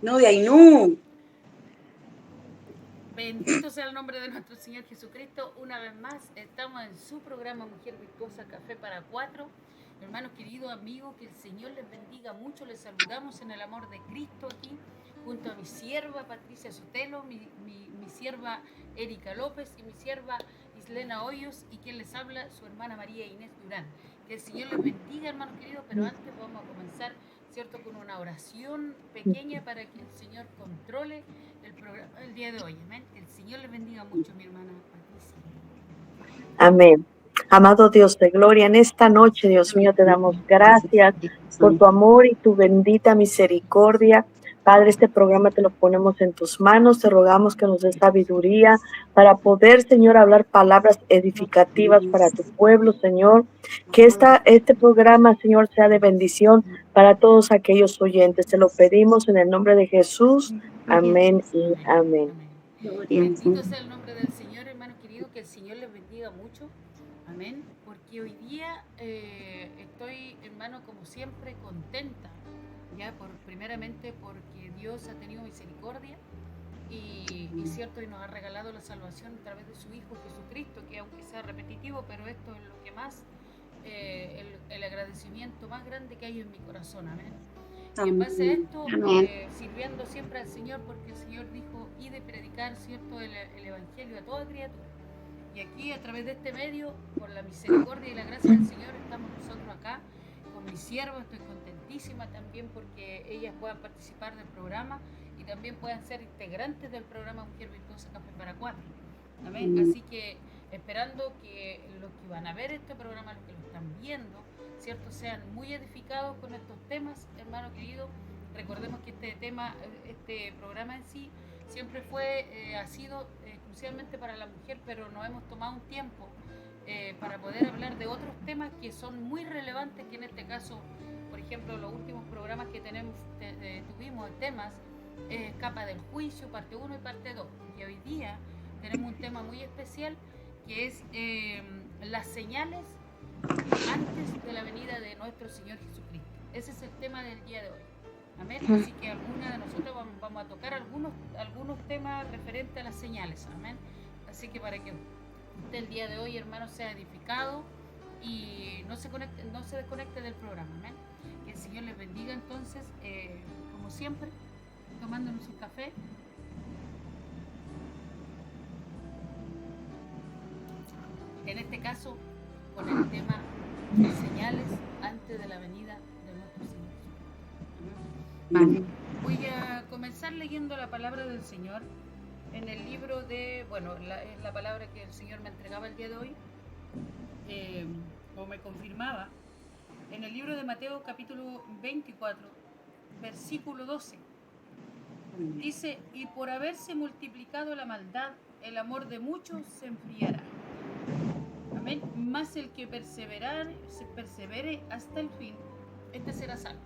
No, de ahí no. Bendito sea el nombre de nuestro Señor Jesucristo. Una vez más, estamos en su programa Mujer Virtuosa Café para Cuatro. Hermanos queridos amigos, que el Señor les bendiga mucho. Les saludamos en el amor de Cristo aquí, junto a mi sierva Patricia Sotelo, mi sierva Erika López y mi sierva Islena Hoyos, y quien les habla, su hermana María Inés Durán. Que el Señor les bendiga, hermanos queridos, pero antes vamos a comenzar, ¿cierto?, con una oración pequeña para que el Señor controle el programa del día de hoy. Amén. Que el Señor les bendiga mucho, mi hermana Patricia. Amén. Amado Dios de gloria, en esta noche, Dios mío, te damos gracias por tu amor y tu bendita misericordia. Padre, este programa te lo ponemos en tus manos, te rogamos que nos des sabiduría para poder, Señor, hablar palabras edificativas para tu pueblo, Señor. Que este programa, Señor, sea de bendición para todos aquellos oyentes. Te lo pedimos en el nombre de Jesús. Amén y amén. Amén. Bendito sea el nombre del Señor, hermano querido, que el Señor les bendiga mucho. Amén. Porque hoy día estoy, hermano, como siempre, contenta. Ya, primeramente porque Dios ha tenido misericordia y cierto, y nos ha regalado la salvación a través de su Hijo Jesucristo, que aunque sea repetitivo, pero esto es lo que más, el agradecimiento más grande que hay en mi corazón. Amén. Y en base a esto, sirviendo siempre al Señor, porque el Señor dijo, y de predicar, ¿cierto?, el Evangelio a toda criatura. Y aquí, a través de este medio, por la misericordia y la gracia del Señor, estamos nosotros acá con mis siervos. Estoy contentísima también porque ellas puedan participar del programa y también puedan ser integrantes del programa Mujer Virtuosa Café para Cuatro. Amén. Así que esperando que los que van a ver este programa, los que lo están viendo, ¿cierto?, sean muy edificados con estos temas, hermano querido. Recordemos que este programa en sí siempre ha sido exclusivamente para la mujer, pero nos hemos tomado un tiempo para poder hablar de otros temas que son muy relevantes, que en este caso, por ejemplo, los últimos programas que tuvimos temas, Capa del Juicio, parte 1 y parte 2, y hoy día tenemos un tema muy especial que es las señales antes de la venida de nuestro Señor Jesucristo. Ese es el tema del día de hoy. Amén. Así que alguna de nosotros vamos a tocar algunos temas referentes a las señales. Amén. Así que para que usted el día de hoy, hermano, sea edificado y no se desconecte del programa. Amén. Que el Señor les bendiga entonces, como siempre, tomándonos un café. En este caso, con el tema señales antes de la venida de nuestro Señor. Vale. Voy a comenzar leyendo la palabra del Señor en el libro de, bueno, la palabra que el Señor me entregaba el día de hoy, o me confirmaba, en el libro de Mateo capítulo 24, versículo 12. Dice, y por haberse multiplicado la maldad, el amor de muchos se enfriará. Amén. Más el que persevere hasta el fin, este será salvo.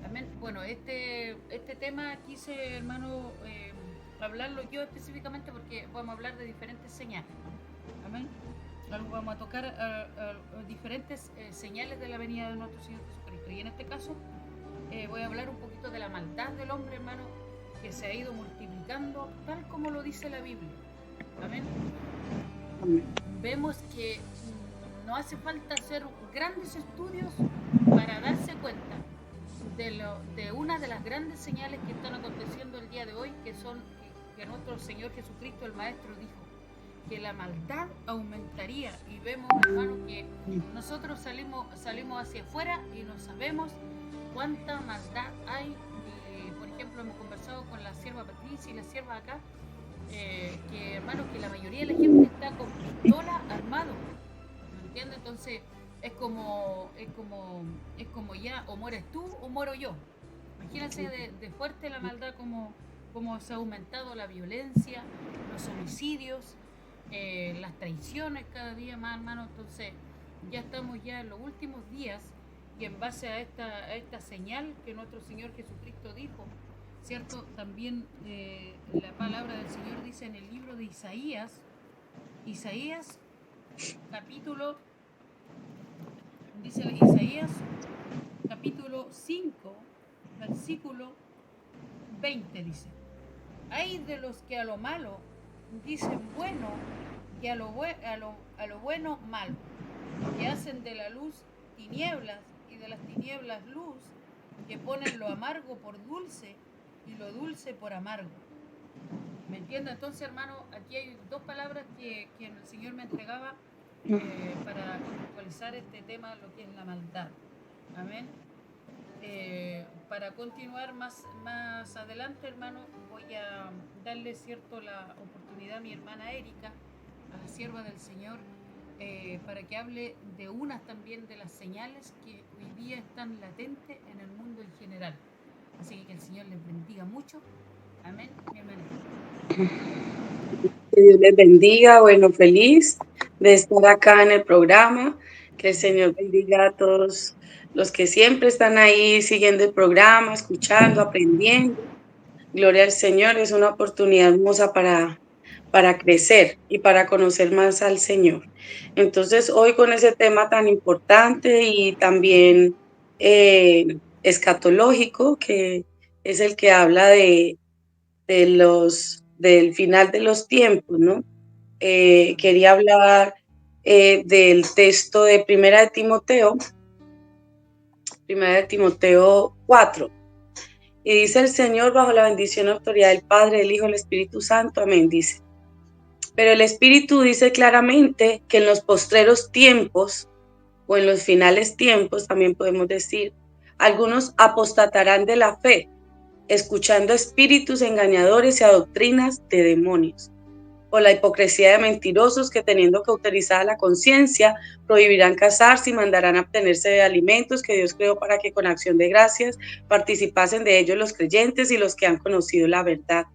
Amén. Bueno, este tema quise, hermano, hablarlo yo específicamente porque vamos a hablar de diferentes señales. Amén. Vamos a tocar diferentes señales de la venida de nuestro Señor Jesucristo. Y en este caso voy a hablar un poquito de la maldad del hombre, hermano, que se ha ido multiplicando tal como lo dice la Biblia. Amén. Vemos que no hace falta hacer grandes estudios para darse cuenta de una de las grandes señales que están aconteciendo el día de hoy, que son que nuestro Señor Jesucristo, el Maestro, dijo que la maldad aumentaría. Y vemos, hermano, que nosotros salimos hacia afuera y no sabemos cuánta maldad hay. Por ejemplo, hemos conversado con la sierva Patricia y la sierva acá, que, hermano, que la mayoría de la gente está con pistola armado, ¿me entiendes? Entonces es como ya, o mueres tú o muero yo. Imagínense de fuerte la maldad, como se ha aumentado la violencia, los homicidios, las traiciones cada día más, hermano. Entonces ya estamos ya en los últimos días, y en base a esta señal que nuestro Señor Jesucristo dijo, ¿cierto? También la palabra del Señor dice en el libro de Isaías capítulo, dice Isaías capítulo 5, versículo 20 dice: hay de los que a lo malo dicen bueno y a lo bueno malo, que hacen de la luz tinieblas y de las tinieblas luz, que ponen lo amargo por dulce y lo dulce por amargo. ¿Me entiendes? Entonces, hermano, aquí hay dos palabras que el Señor me entregaba para actualizar este tema, lo que es la maldad. Amén. Para continuar más adelante, hermano, voy a darle la oportunidad a mi hermana Erika, a la sierva del Señor, para que hable de unas también de las señales que hoy día están latentes en el mundo en general. Así que el Señor les bendiga mucho. Amén, mi hermana. Que Dios les bendiga. Bueno, feliz de estar acá en el programa. Que el Señor bendiga a todos los que siempre están ahí siguiendo el programa, escuchando, aprendiendo. Gloria al Señor, es una oportunidad hermosa para crecer y para conocer más al Señor. Entonces, hoy con ese tema tan importante y también escatológico, que es el que habla del final de los tiempos, ¿no? Quería hablar del texto de Primera de Timoteo 4. Y dice el Señor, bajo la bendición y autoridad del Padre, del Hijo y del Espíritu Santo. Amén, dice. Pero el Espíritu dice claramente que en los postreros tiempos, o en los finales tiempos, también podemos decir, algunos apostatarán de la fe, escuchando espíritus engañadores y a doctrinas de demonios. O la hipocresía de mentirosos que, teniendo cauterizada la conciencia, prohibirán casarse y mandarán abstenerse de alimentos que Dios creó para que con acción de gracias participasen de ellos los creyentes y los que han conocido la verdad.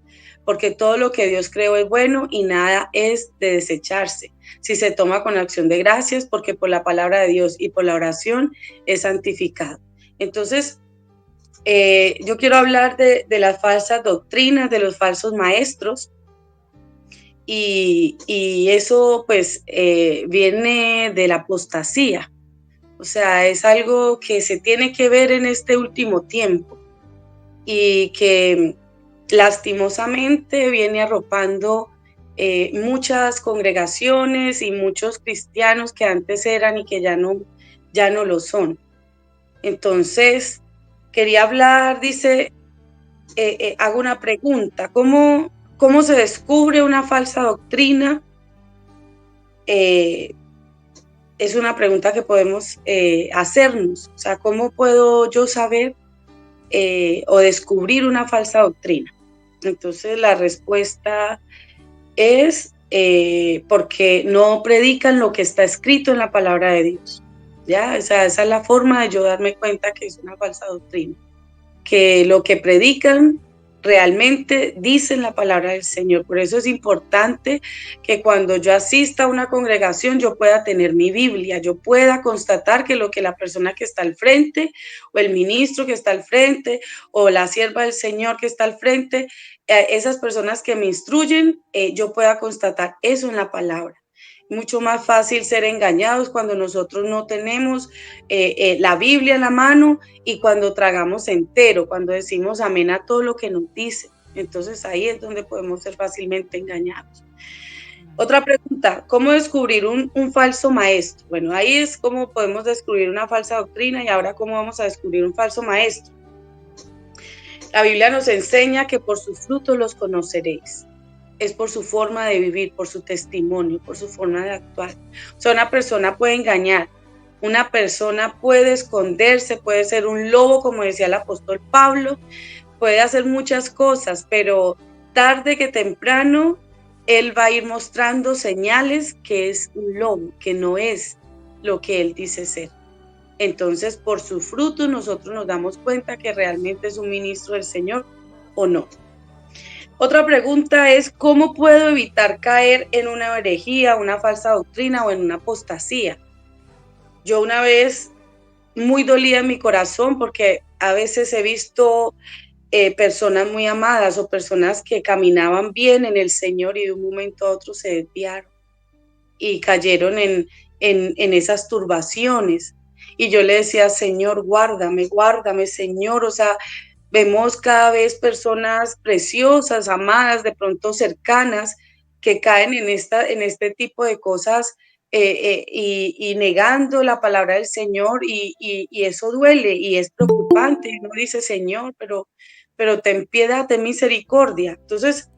Porque todo lo que Dios creó es bueno y nada es de desecharse, si se toma con acción de gracias, porque por la palabra de Dios y por la oración es santificado. Entonces, yo quiero hablar de las falsas doctrinas, de los falsos maestros. Y eso pues viene de la apostasía, o sea, es algo que se tiene que ver en este último tiempo y que lastimosamente viene arropando muchas congregaciones y muchos cristianos que antes eran y que ya no lo son. Entonces, quería hablar, dice, hago una pregunta, ¿cómo se descubre una falsa doctrina? Es una pregunta que podemos hacernos. O sea, ¿cómo puedo yo saber o descubrir una falsa doctrina? Entonces, la respuesta es porque no predican lo que está escrito en la palabra de Dios. ¿Ya? O sea, esa es la forma de yo darme cuenta que es una falsa doctrina. Que lo que predican realmente dicen la palabra del Señor. Por eso es importante que cuando yo asista a una congregación yo pueda tener mi Biblia, yo pueda constatar que lo que la persona que está al frente o el ministro que está al frente o la sierva del Señor que está al frente, esas personas que me instruyen, yo pueda constatar eso en la palabra. Mucho más fácil ser engañados cuando nosotros no tenemos la Biblia en la mano y cuando tragamos entero, cuando decimos amén a todo lo que nos dice. Entonces ahí es donde podemos ser fácilmente engañados. Otra pregunta, ¿cómo descubrir un falso maestro? Bueno, ahí es cómo podemos descubrir una falsa doctrina y ahora cómo vamos a descubrir un falso maestro. La Biblia nos enseña que por sus frutos los conoceréis. Es por su forma de vivir, por su testimonio, por su forma de actuar. O sea, una persona puede engañar, una persona puede esconderse, puede ser un lobo, como decía el apóstol Pablo, puede hacer muchas cosas, pero tarde que temprano él va a ir mostrando señales que es un lobo, que no es lo que él dice ser. Entonces, por su fruto nosotros nos damos cuenta que realmente es un ministro del Señor o no. Otra pregunta es, ¿cómo puedo evitar caer en una herejía, una falsa doctrina o en una apostasía? Yo una vez, muy dolida en mi corazón, porque a veces he visto personas muy amadas o personas que caminaban bien en el Señor y de un momento a otro se desviaron y cayeron en esas turbaciones. Y yo le decía, Señor, guárdame, Señor, o sea, Vemos cada vez personas preciosas, amadas, de pronto cercanas, que caen en este tipo de cosas y negando la palabra del Señor y eso duele y es preocupante. Uno dice, Señor, pero ten piedad, ten misericordia. Entonces,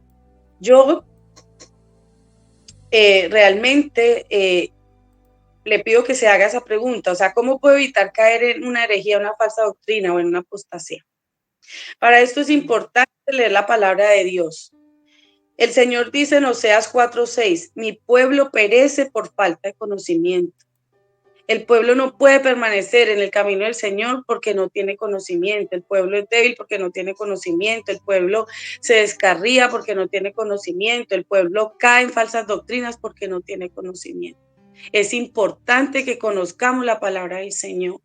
yo realmente le pido que se haga esa pregunta, o sea, ¿cómo puedo evitar caer en una herejía, una falsa doctrina o en una apostasía? Para esto es importante leer la palabra de Dios. El Señor dice en Oseas 4:6, mi pueblo perece por falta de conocimiento. El pueblo no puede permanecer en el camino del Señor porque no tiene conocimiento. El pueblo es débil porque no tiene conocimiento. El pueblo se descarría porque no tiene conocimiento. El pueblo cae en falsas doctrinas porque no tiene conocimiento. Es importante que conozcamos la palabra del Señor,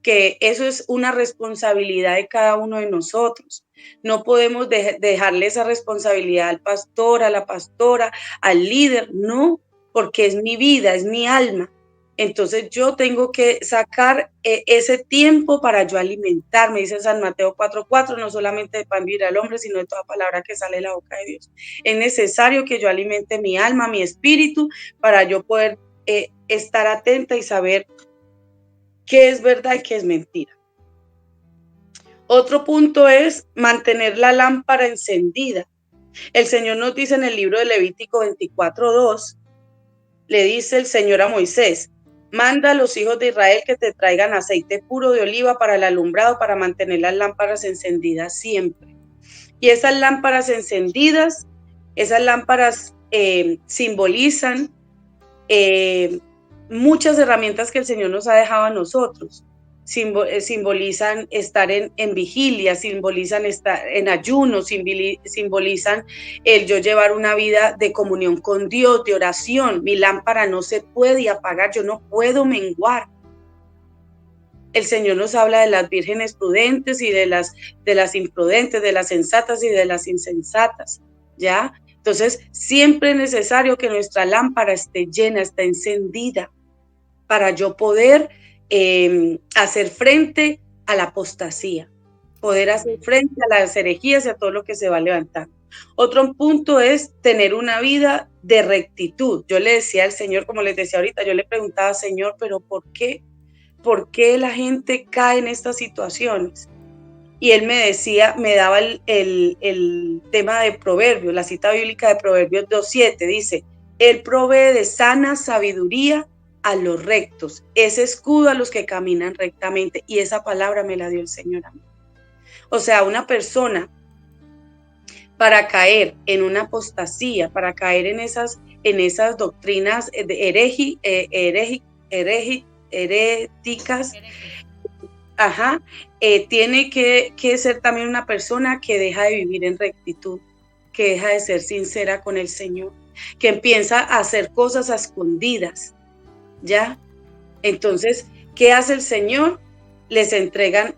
que eso es una responsabilidad de cada uno de nosotros. No podemos dejarle esa responsabilidad al pastor, a la pastora, al líder, no, porque es mi vida, es mi alma. Entonces yo tengo que sacar ese tiempo para yo alimentarme, dice San Mateo 4:4, no solamente de pan vivirá el hombre, sino de toda palabra que sale de la boca de Dios. Es necesario que yo alimente mi alma, mi espíritu, para yo poder estar atenta y saber qué es verdad y qué es mentira. Otro punto es mantener la lámpara encendida. El Señor nos dice en el libro de Levítico 24:2, le dice el Señor a Moisés, manda a los hijos de Israel que te traigan aceite puro de oliva para el alumbrado, para mantener las lámparas encendidas siempre. Y esas lámparas encendidas, esas lámparas simbolizan muchas herramientas que el Señor nos ha dejado a nosotros. Simbolizan estar en vigilia, simbolizan estar en ayuno, simbolizan el yo llevar una vida de comunión con Dios, de oración. Mi lámpara no se puede apagar, yo no puedo menguar. El Señor nos habla de las vírgenes prudentes y de las imprudentes, de las sensatas y de las insensatas, ¿ya? Entonces, siempre es necesario que nuestra lámpara esté llena, esté encendida, para yo poder hacer frente a la apostasía, poder hacer frente a las herejías y a todo lo que se va a levantar. Otro punto es tener una vida de rectitud. Yo le decía al Señor, como les decía ahorita, yo le preguntaba, Señor, pero ¿por qué? ¿Por qué la gente cae en estas situaciones? Y él me decía, me daba el tema de Proverbios, la cita bíblica de Proverbios 2:7, dice, él provee de sana sabiduría a los rectos, es escudo a los que caminan rectamente, y esa palabra me la dio el Señor a mí. O sea, una persona para caer en una apostasía, para caer en esas doctrinas heréticas, tiene que ser también una persona que deja de vivir en rectitud, que deja de ser sincera con el Señor, que empieza a hacer cosas a escondidas, ¿ya? Entonces, ¿qué hace el Señor? Les entrega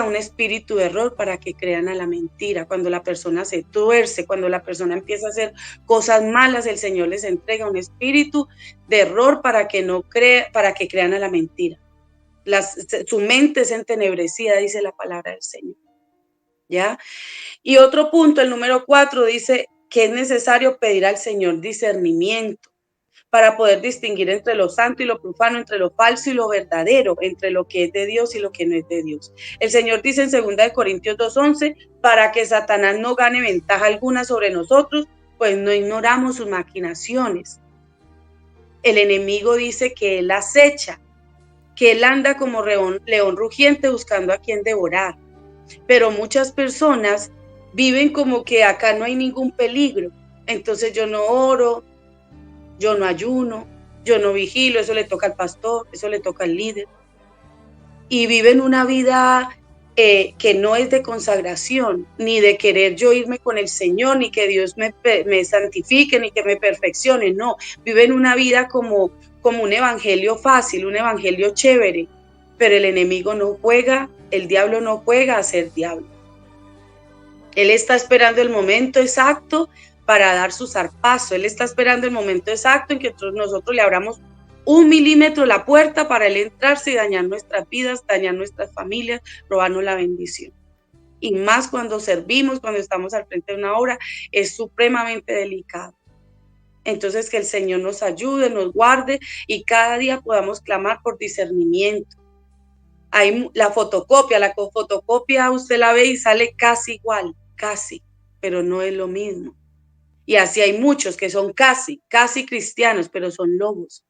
un espíritu de error para que crean a la mentira. Cuando la persona se tuerce, cuando la persona empieza a hacer cosas malas, el Señor les entrega un espíritu de error para que crean a la mentira. Su mente es entenebrecida, dice la palabra del Señor, ¿ya? Y otro punto, el número 4, dice que es necesario pedir al Señor discernimiento para poder distinguir entre lo santo y lo profano, entre lo falso y lo verdadero, entre lo que es de Dios y lo que no es de Dios. El Señor dice en 2 Corintios 2:11, para que Satanás no gane ventaja alguna sobre nosotros, pues no ignoramos sus maquinaciones. El enemigo dice que él acecha, que él anda como león rugiente buscando a quien devorar. Pero muchas personas viven como que acá no hay ningún peligro. Entonces yo no oro, yo no ayuno, yo no vigilo, eso le toca al pastor, eso le toca al líder. Y viven una vida que no es de consagración, ni de querer yo irme con el Señor, ni que Dios me santifique, ni que me perfeccione, no. Viven una vida como un evangelio fácil, un evangelio chévere, pero el enemigo no juega, el diablo no juega a ser diablo. Él está esperando el momento exacto para dar su zarpazo, él está esperando el momento exacto en que nosotros le abramos 1 milímetro la puerta para él entrarse y dañar nuestras vidas, dañar nuestras familias, robarnos la bendición. y más cuando servimos, cuando estamos al frente de una obra, es supremamente delicado. Entonces, que el Señor nos ayude, nos guarde y cada día podamos clamar por discernimiento. Hay la fotocopia usted la ve y sale casi igual, casi, pero no es lo mismo. Y así hay muchos que son casi cristianos, pero son lobos.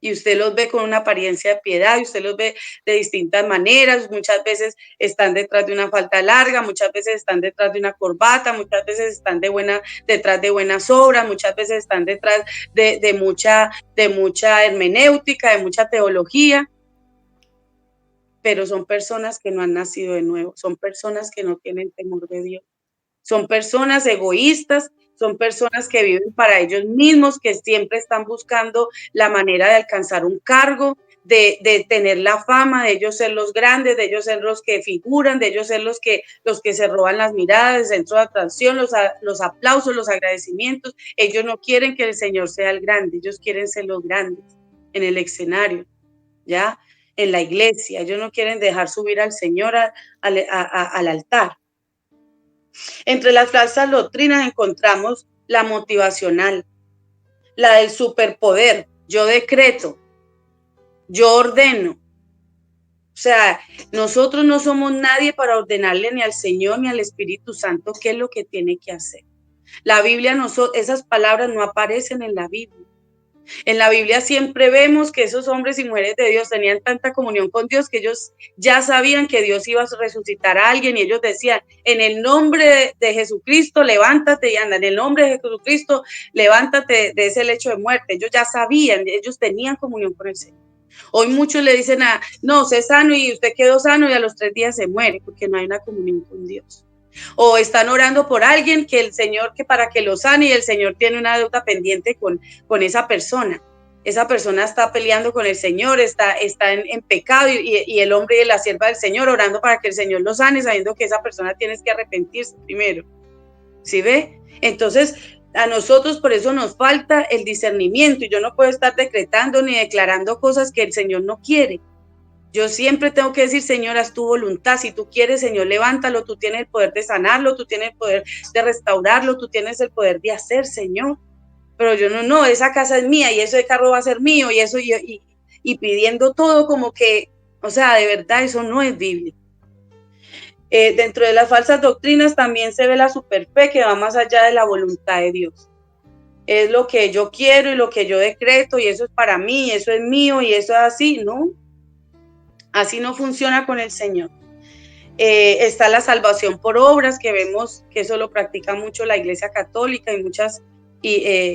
Y usted los ve con una apariencia de piedad, y usted los ve de distintas maneras, muchas veces están detrás de una falda larga, muchas veces están detrás de una corbata, muchas veces están detrás de buenas obras, muchas veces están detrás de mucha hermenéutica, de mucha teología, pero son personas que no han nacido de nuevo, son personas que no tienen temor de Dios, son personas egoístas, son personas que viven para ellos mismos, que siempre están buscando la manera de alcanzar un cargo, de tener la fama, de ellos ser los grandes, de ellos ser los que figuran, de ellos ser los que se roban las miradas, el centro de atracción, los aplausos, los agradecimientos. Ellos no quieren que el Señor sea el grande, ellos quieren ser los grandes en el escenario, ¿ya? En la iglesia, ellos no quieren dejar subir al Señor al altar. Entre las falsas doctrinas encontramos la motivacional, la del superpoder. Yo decreto, yo ordeno. O sea, nosotros no somos nadie para ordenarle ni al Señor ni al Espíritu Santo qué es lo que tiene que hacer. La Biblia, esas palabras no aparecen en la Biblia. En la Biblia siempre vemos que esos hombres y mujeres de Dios tenían tanta comunión con Dios que ellos ya sabían que Dios iba a resucitar a alguien y ellos decían, en el nombre de Jesucristo, levántate y anda, en el nombre de Jesucristo, levántate de ese lecho de muerte. Ellos ya sabían, ellos tenían comunión con el Señor. Hoy muchos le dicen, no, sé sano y usted quedó sano y a los 3 días se muere porque no hay una comunión con Dios. O están orando por alguien que el Señor, que para que lo sane y el Señor tiene una deuda pendiente con esa persona. Esa persona está peleando con el Señor, está en pecado y el hombre y la sierva del Señor orando para que el Señor lo sane, sabiendo que esa persona tiene que arrepentirse primero. ¿Sí ve? Entonces, a nosotros por eso nos falta el discernimiento y yo no puedo estar decretando ni declarando cosas que el Señor no quiere. Yo siempre tengo que decir, Señor, haz tu voluntad. Si tú quieres, Señor, levántalo. Tú tienes el poder de sanarlo, tú tienes el poder de restaurarlo, tú tienes el poder de hacer, Señor. Pero yo no, esa casa es mía y ese carro va a ser mío y eso y pidiendo todo como que, o sea, de verdad eso no es Biblia. Dentro de las falsas doctrinas también se ve la superfe que va más allá de la voluntad de Dios. Es lo que yo quiero y lo que yo decreto y eso es para mí, eso es mío y eso es así, ¿no? Así no funciona con el Señor. Está la salvación por obras, que vemos que eso lo practica mucho la Iglesia Católica y muchas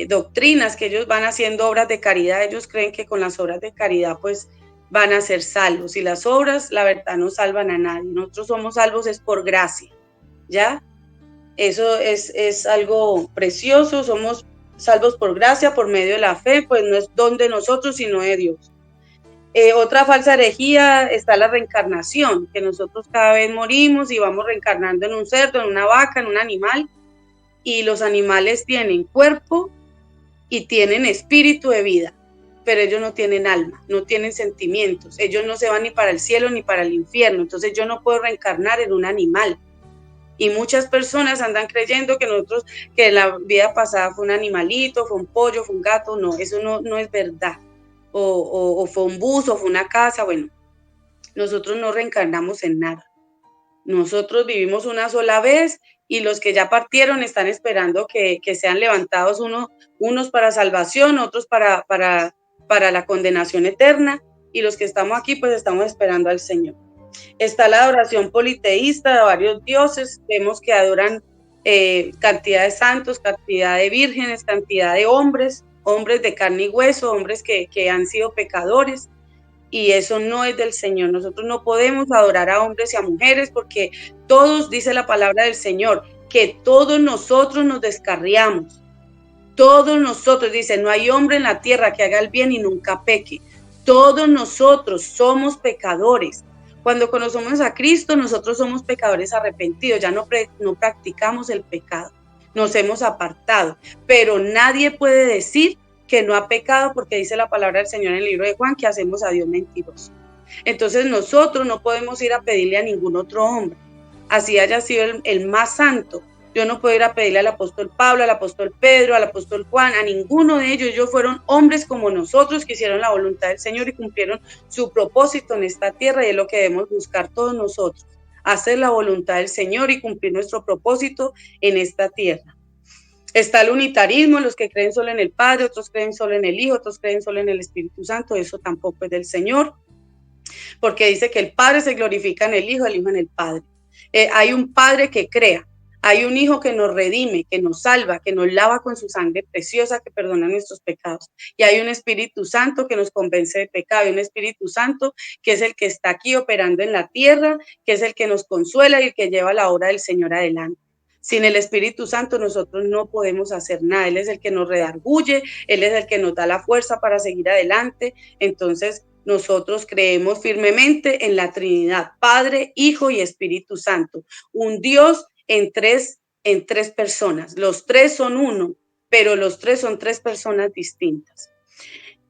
doctrinas, que ellos van haciendo obras de caridad. Ellos creen que con las obras de caridad pues van a ser salvos. Y las obras, la verdad, no salvan a nadie. Nosotros somos salvos es por gracia, ¿ya? Eso es algo precioso. Somos salvos por gracia, por medio de la fe, pues no es don de nosotros, sino de Dios. Otra falsa herejía está la reencarnación, que nosotros cada vez morimos y vamos reencarnando en un cerdo, en una vaca, en un animal, y los animales tienen cuerpo y tienen espíritu de vida, pero ellos no tienen alma, no tienen sentimientos, ellos no se van ni para el cielo ni para el infierno, entonces yo no puedo reencarnar en un animal. Y muchas personas andan creyendo que la vida pasada fue un animalito, fue un pollo, fue un gato. No, eso no es verdad. O fue un bus, o fue una casa. Bueno, nosotros no reencarnamos en nada. Nosotros vivimos una sola vez y los que ya partieron están esperando que sean levantados unos para salvación, otros para la condenación eterna, y los que estamos aquí pues estamos esperando al Señor. Está la adoración politeísta de varios dioses. Vemos que adoran cantidad de santos, cantidad de vírgenes, cantidad de hombres de carne y hueso, hombres que han sido pecadores, y eso no es del Señor. Nosotros no podemos adorar a hombres y a mujeres porque todos, dice la palabra del Señor, que todos nosotros nos descarriamos. Todos nosotros, dice, no hay hombre en la tierra que haga el bien y nunca peque. Todos nosotros somos pecadores. Cuando conocemos a Cristo, nosotros somos pecadores arrepentidos, ya no practicamos el pecado, nos hemos apartado, pero nadie puede decir que no ha pecado porque dice la palabra del Señor en el libro de Juan que hacemos a Dios mentiroso. Entonces nosotros no podemos ir a pedirle a ningún otro hombre, así haya sido el más santo. Yo no puedo ir a pedirle al apóstol Pablo, al apóstol Pedro, al apóstol Juan, a ninguno de ellos. Ellos fueron hombres como nosotros que hicieron la voluntad del Señor y cumplieron su propósito en esta tierra, y es lo que debemos buscar todos nosotros, hacer la voluntad del Señor y cumplir nuestro propósito en esta tierra. Está el unitarismo, los que creen solo en el Padre, otros creen solo en el Hijo, otros creen solo en el Espíritu Santo. Eso tampoco es del Señor, porque dice que el Padre se glorifica en el Hijo en el Padre. Hay un Padre que crea, hay un Hijo que nos redime, que nos salva, que nos lava con su sangre preciosa, que perdona nuestros pecados. Y hay un Espíritu Santo que nos convence de pecado, y un Espíritu Santo que es el que está aquí operando en la tierra, que es el que nos consuela y el que lleva la obra del Señor adelante. Sin el Espíritu Santo nosotros no podemos hacer nada. Él es el que nos redarguye, Él es el que nos da la fuerza para seguir adelante. Entonces, nosotros creemos firmemente en la Trinidad, Padre, Hijo y Espíritu Santo, un Dios en tres personas. Los tres son uno, pero los tres son tres personas distintas.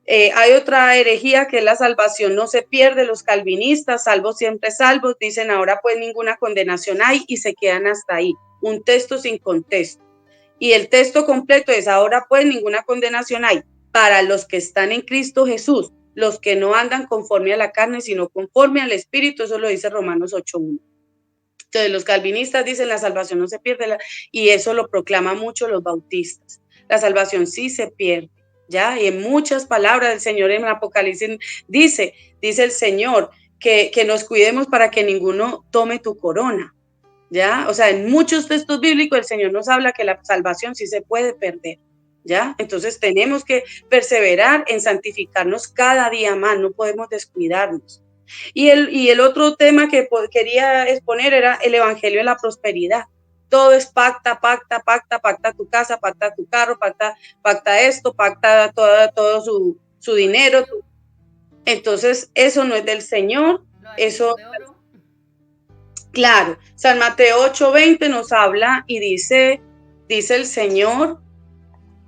Hay otra herejía que es la salvación no se pierde. Los calvinistas, salvos siempre salvos, dicen ahora pues ninguna condenación hay, y se quedan hasta ahí, un texto sin contexto. Y el texto completo es ahora pues ninguna condenación hay para los que están en Cristo Jesús, los que no andan conforme a la carne, sino conforme al Espíritu. Eso lo dice Romanos 8:1. Entonces los calvinistas dicen la salvación no se pierde, y eso lo proclaman mucho los bautistas. La salvación sí se pierde, ¿ya? Y en muchas palabras del Señor en Apocalipsis dice el Señor que nos cuidemos para que ninguno tome tu corona, ¿ya? O sea, en muchos textos bíblicos el Señor nos habla que la salvación sí se puede perder, ¿ya? Entonces tenemos que perseverar en santificarnos cada día más, no podemos descuidarnos. Y el otro tema que quería exponer era el evangelio de la prosperidad. Todo es pacta tu casa, pacta tu carro, pacta esto, pacta todo su dinero. Entonces, eso no es del Señor. Eso, claro, San Mateo 8:20 nos habla y dice el Señor,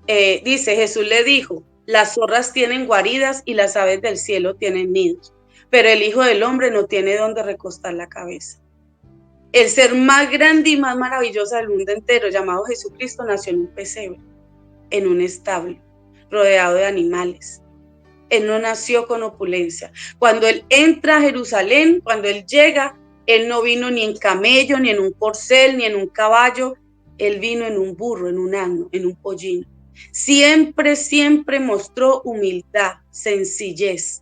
dice, Jesús le dijo, las zorras tienen guaridas y las aves del cielo tienen nidos, pero el Hijo del Hombre no tiene dónde recostar la cabeza. El ser más grande y más maravilloso del mundo entero, llamado Jesucristo, nació en un pesebre, en un establo, rodeado de animales. Él no nació con opulencia. Cuando Él entra a Jerusalén, cuando Él llega, Él no vino ni en camello, ni en un corcel, ni en un caballo. Él vino en un burro, en un asno, en un pollino. Siempre mostró humildad, sencillez.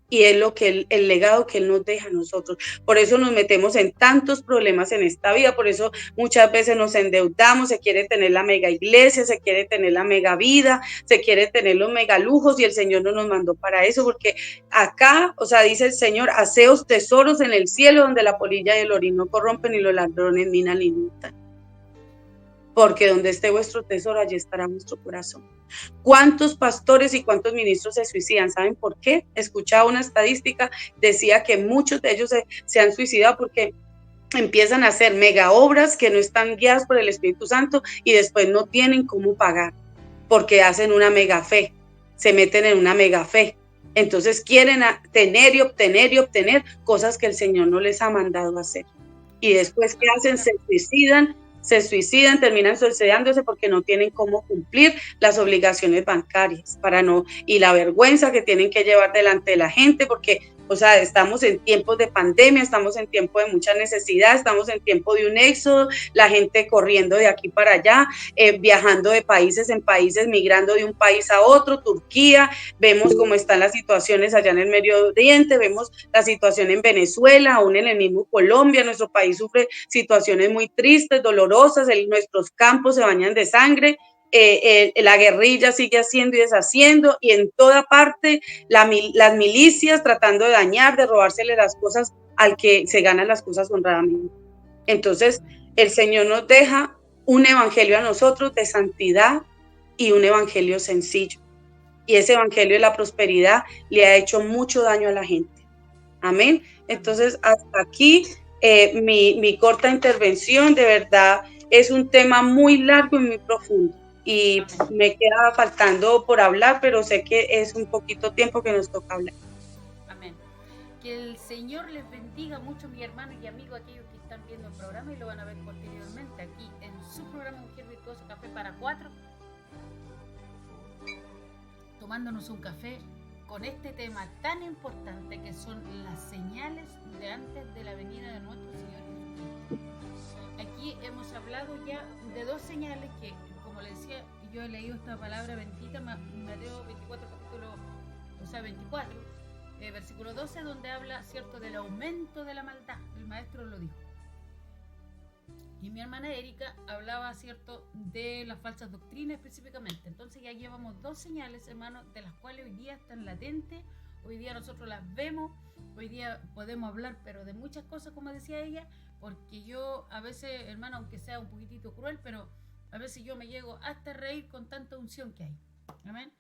Y es lo que el legado que Él nos deja a nosotros. Por eso nos metemos en tantos problemas en esta vida, por eso muchas veces nos endeudamos, se quiere tener la mega iglesia, se quiere tener la mega vida, se quiere tener los mega lujos, y el Señor no nos mandó para eso, porque acá, o sea, dice el Señor, haceos tesoros en el cielo donde la polilla y el orín no corrompen y los ladrones minan ni hurtan. Porque donde esté vuestro tesoro, allí estará vuestro corazón. ¿Cuántos pastores y cuántos ministros se suicidan? ¿Saben por qué? Escuchaba una estadística, decía que muchos de ellos se han suicidado porque empiezan a hacer mega obras que no están guiadas por el Espíritu Santo, y después no tienen cómo pagar, porque hacen una mega fe, se meten en una mega fe. Entonces quieren tener y obtener cosas que el Señor no les ha mandado hacer. Y después, ¿qué hacen? Se suicidan, terminan suicidándose porque no tienen cómo cumplir las obligaciones bancarias, y la vergüenza que tienen que llevar delante de la gente, porque, o sea, estamos en tiempos de pandemia, estamos en tiempo de mucha necesidad, estamos en tiempo de un éxodo, la gente corriendo de aquí para allá, viajando de países en países, migrando de un país a otro, Turquía, vemos cómo están las situaciones allá en el Medio Oriente, vemos la situación en Venezuela, aún en el mismo Colombia, nuestro país sufre situaciones muy tristes, dolorosas, nuestros campos se bañan de sangre, la guerrilla sigue haciendo y deshaciendo, y en toda parte las milicias tratando de dañar, de robársele las cosas al que se ganan las cosas honradamente. Entonces, el Señor nos deja un evangelio a nosotros de santidad y un evangelio sencillo. Y ese evangelio de la prosperidad le ha hecho mucho daño a la gente. Amén. Entonces, hasta aquí mi corta intervención. De verdad, es un tema muy largo y muy profundo. Y me queda faltando por hablar, pero sé que es un poquito tiempo que nos toca hablar. Amén. Que el Señor les bendiga mucho, mis hermanos y amigos, aquellos que están viendo el programa y lo van a ver posteriormente aquí en su programa Mujer Virtuosa Café para 4, tomándonos un café con este tema tan importante que son las señales de antes de la venida de nuestro Señor Jesucristo. Aquí hemos hablado ya de 2 señales que, como les decía, yo he leído esta palabra bendita, Mateo 24, capítulo, 24. Versículo 12, donde habla, cierto, del aumento de la maldad. El maestro lo dijo. Y mi hermana Erika hablaba, cierto, de las falsas doctrinas específicamente. Entonces ya llevamos 2 señales, hermanos, de las cuales hoy día están latentes. Hoy día nosotros las vemos. Hoy día podemos hablar, pero de muchas cosas, como decía ella, porque yo a veces, hermano, aunque sea un poquitito cruel, pero a veces yo me llego hasta reír con tanta unción que hay. Amén.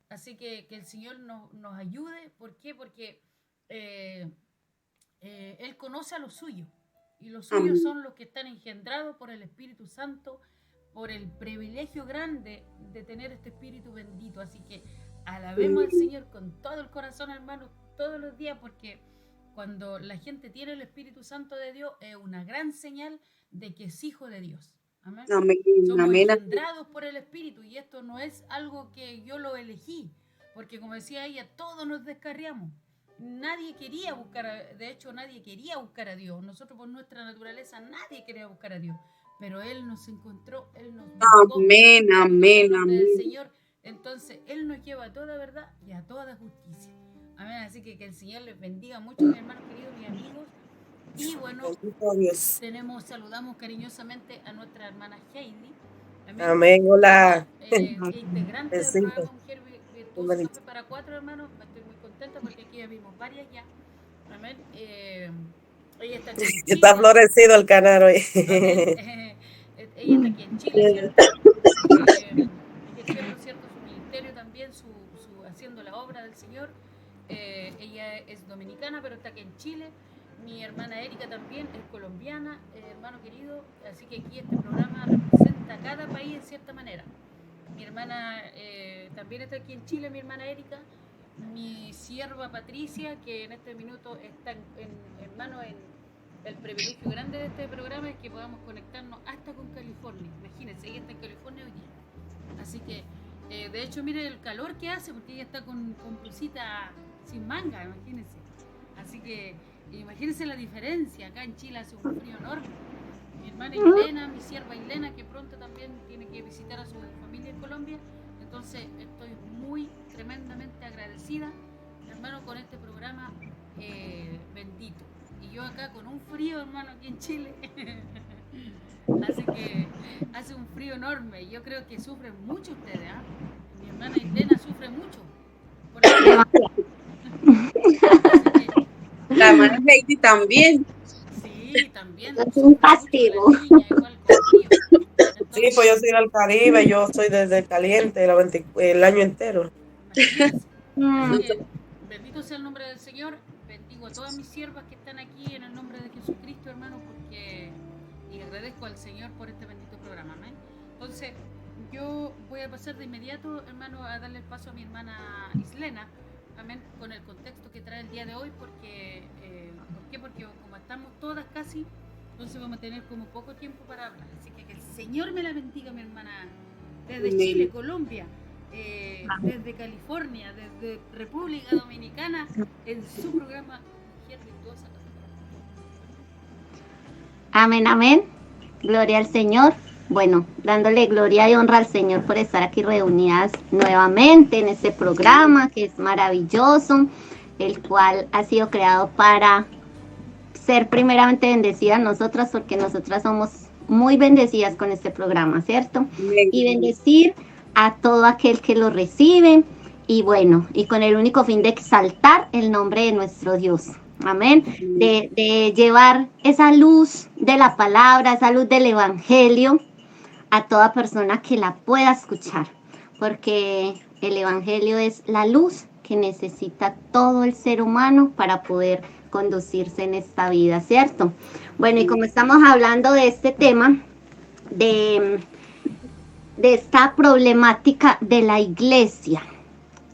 Así que el Señor nos ayude. ¿Por qué? Porque Él conoce a los suyos. Y los suyos son los que están engendrados por el Espíritu Santo, por el privilegio grande de tener este Espíritu bendito. Así que alabemos al Señor con todo el corazón, hermanos, todos los días, porque cuando la gente tiene el Espíritu Santo de Dios es una gran señal de que es hijo de Dios. Amén. Amén. Somos Amén. engendrados por el Espíritu y esto no es algo que yo lo elegí, porque como decía ella, todos nos descarriamos. Nadie quería buscar, de hecho nadie quería buscar a Dios. Nosotros por nuestra naturaleza nadie quería buscar a Dios, pero Él nos encontró, Él nos buscó. Amén, amén, amén. Del Señor, entonces Él nos lleva a toda verdad y a toda justicia. Amén, así que el Señor les bendiga mucho, mis hermanos queridos, mis amigos. Y bueno, saludamos cariñosamente a nuestra hermana Heidi. Amén, hola. Integrante del programa Mujer Virtuosa Café para 4, hermanos. Estoy muy contenta porque aquí ya vimos varias ya. Amén. Ella está aquí en Chile. Está florecido el canal hoy. Ella está aquí en Chile, ¿cierto? Ejerciendo, ¿cierto?, su ministerio también, haciendo la obra del Señor. Ella es dominicana, pero está aquí en Chile. Mi hermana Erika también es colombiana, hermano querido, así que aquí este programa representa a cada país en cierta manera. Mi hermana también está aquí en Chile, mi hermana Erika, mi sierva Patricia, que en este minuto está hermano, en el privilegio grande de este programa es que podamos conectarnos hasta con California. Imagínense, ella está en California hoy día. Así que, de hecho, mire el calor que hace, porque ella está con blusita sin manga, imagínense. Así que imagínense la diferencia. Acá en Chile hace un frío enorme. Mi hermana Ilena, mi sierva Ilena, que pronto también tiene que visitar a su familia en Colombia. Entonces estoy muy tremendamente agradecida, hermano, con este programa bendito. Y yo acá con un frío, hermano, aquí en Chile. Así que hace un frío enorme. Yo creo que sufren mucho ustedes, ¿eh? Mi hermana Ilena sufre mucho. La hermana Heidi también. Sí, también. Es un castigo. Sí, pues yo soy del Caribe, yo soy desde el caliente el año entero. Bendito sea el nombre del Señor. Bendigo a todas mis siervas que están aquí en el nombre de Jesucristo, hermano, y agradezco al Señor por este bendito programa. ¿Amén? Entonces, yo voy a pasar de inmediato, hermano, a darle el paso a mi hermana Islena. Amén, con el contexto que trae el día de hoy, porque ¿por qué? Porque como estamos todas casi, entonces vamos a tener como poco tiempo para hablar. Así que el Señor me la bendiga, mi hermana, desde Chile, Colombia, desde California, desde República Dominicana, en su programa Mujer Virtuosa. Amén, amén. Gloria al Señor. Bueno, dándole gloria y honra al Señor por estar aquí reunidas nuevamente en este programa que es maravilloso, el cual ha sido creado para ser primeramente bendecidas nosotras, porque nosotras somos muy bendecidas con este programa, ¿cierto? Y bendecir a todo aquel que lo recibe, y bueno, y con el único fin de exaltar el nombre de nuestro Dios. Amén. De llevar esa luz de la palabra, esa luz del evangelio a toda persona que la pueda escuchar, porque el evangelio es la luz que necesita todo el ser humano para poder conducirse en esta vida, ¿cierto? Bueno, y como estamos hablando de este tema, de esta problemática de la iglesia,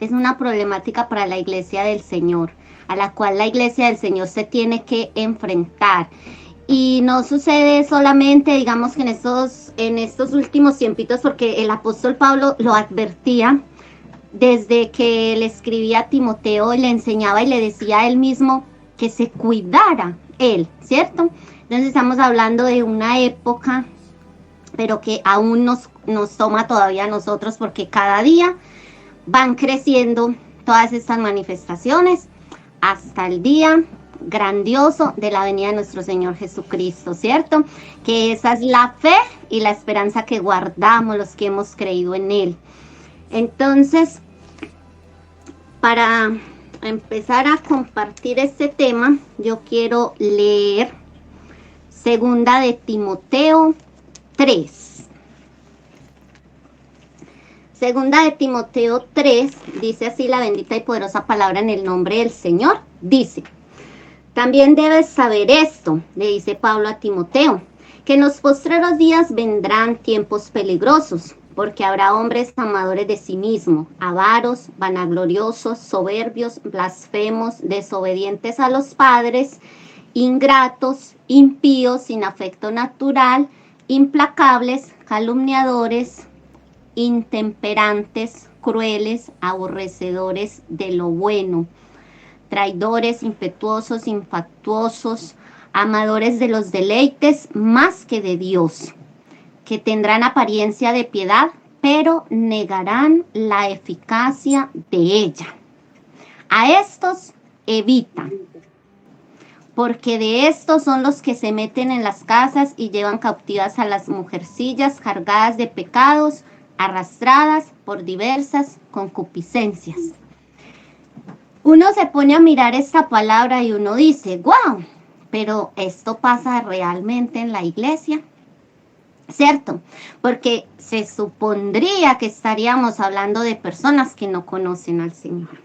es una problemática para la iglesia del Señor. a la cual la iglesia del Señor se tiene que enfrentar. Y no sucede solamente, digamos, que en estos últimos tiempitos, porque el apóstol Pablo lo advertía desde que le escribía a Timoteo y le enseñaba y le decía a él mismo que se cuidara él, ¿cierto? Entonces estamos hablando de una época, pero que aún nos toma todavía a nosotros, porque cada día van creciendo todas estas manifestaciones hasta el día grandioso de la venida de nuestro Señor Jesucristo, ¿cierto? Que esa es la fe y la esperanza que guardamos los que hemos creído en Él. Entonces, para empezar a compartir este tema, yo quiero leer Segunda de Timoteo 3. Segunda de Timoteo 3, dice así la bendita y poderosa palabra en el nombre del Señor, dice: también debes saber esto, le dice Pablo a Timoteo, que en los postreros días vendrán tiempos peligrosos, porque habrá hombres amadores de sí mismos, avaros, vanagloriosos, soberbios, blasfemos, desobedientes a los padres, ingratos, impíos, sin afecto natural, implacables, calumniadores, intemperantes, crueles, aborrecedores de lo bueno, traidores, impetuosos, infatuosos, amadores de los deleites más que de Dios, que tendrán apariencia de piedad, pero negarán la eficacia de ella. A estos evita, porque de estos son los que se meten en las casas y llevan cautivas a las mujercillas cargadas de pecados, arrastradas por diversas concupiscencias. Uno se pone a mirar esta palabra y uno dice, wow, pero esto pasa realmente en la iglesia, ¿cierto? Porque se supondría que estaríamos hablando de personas que no conocen al Señor.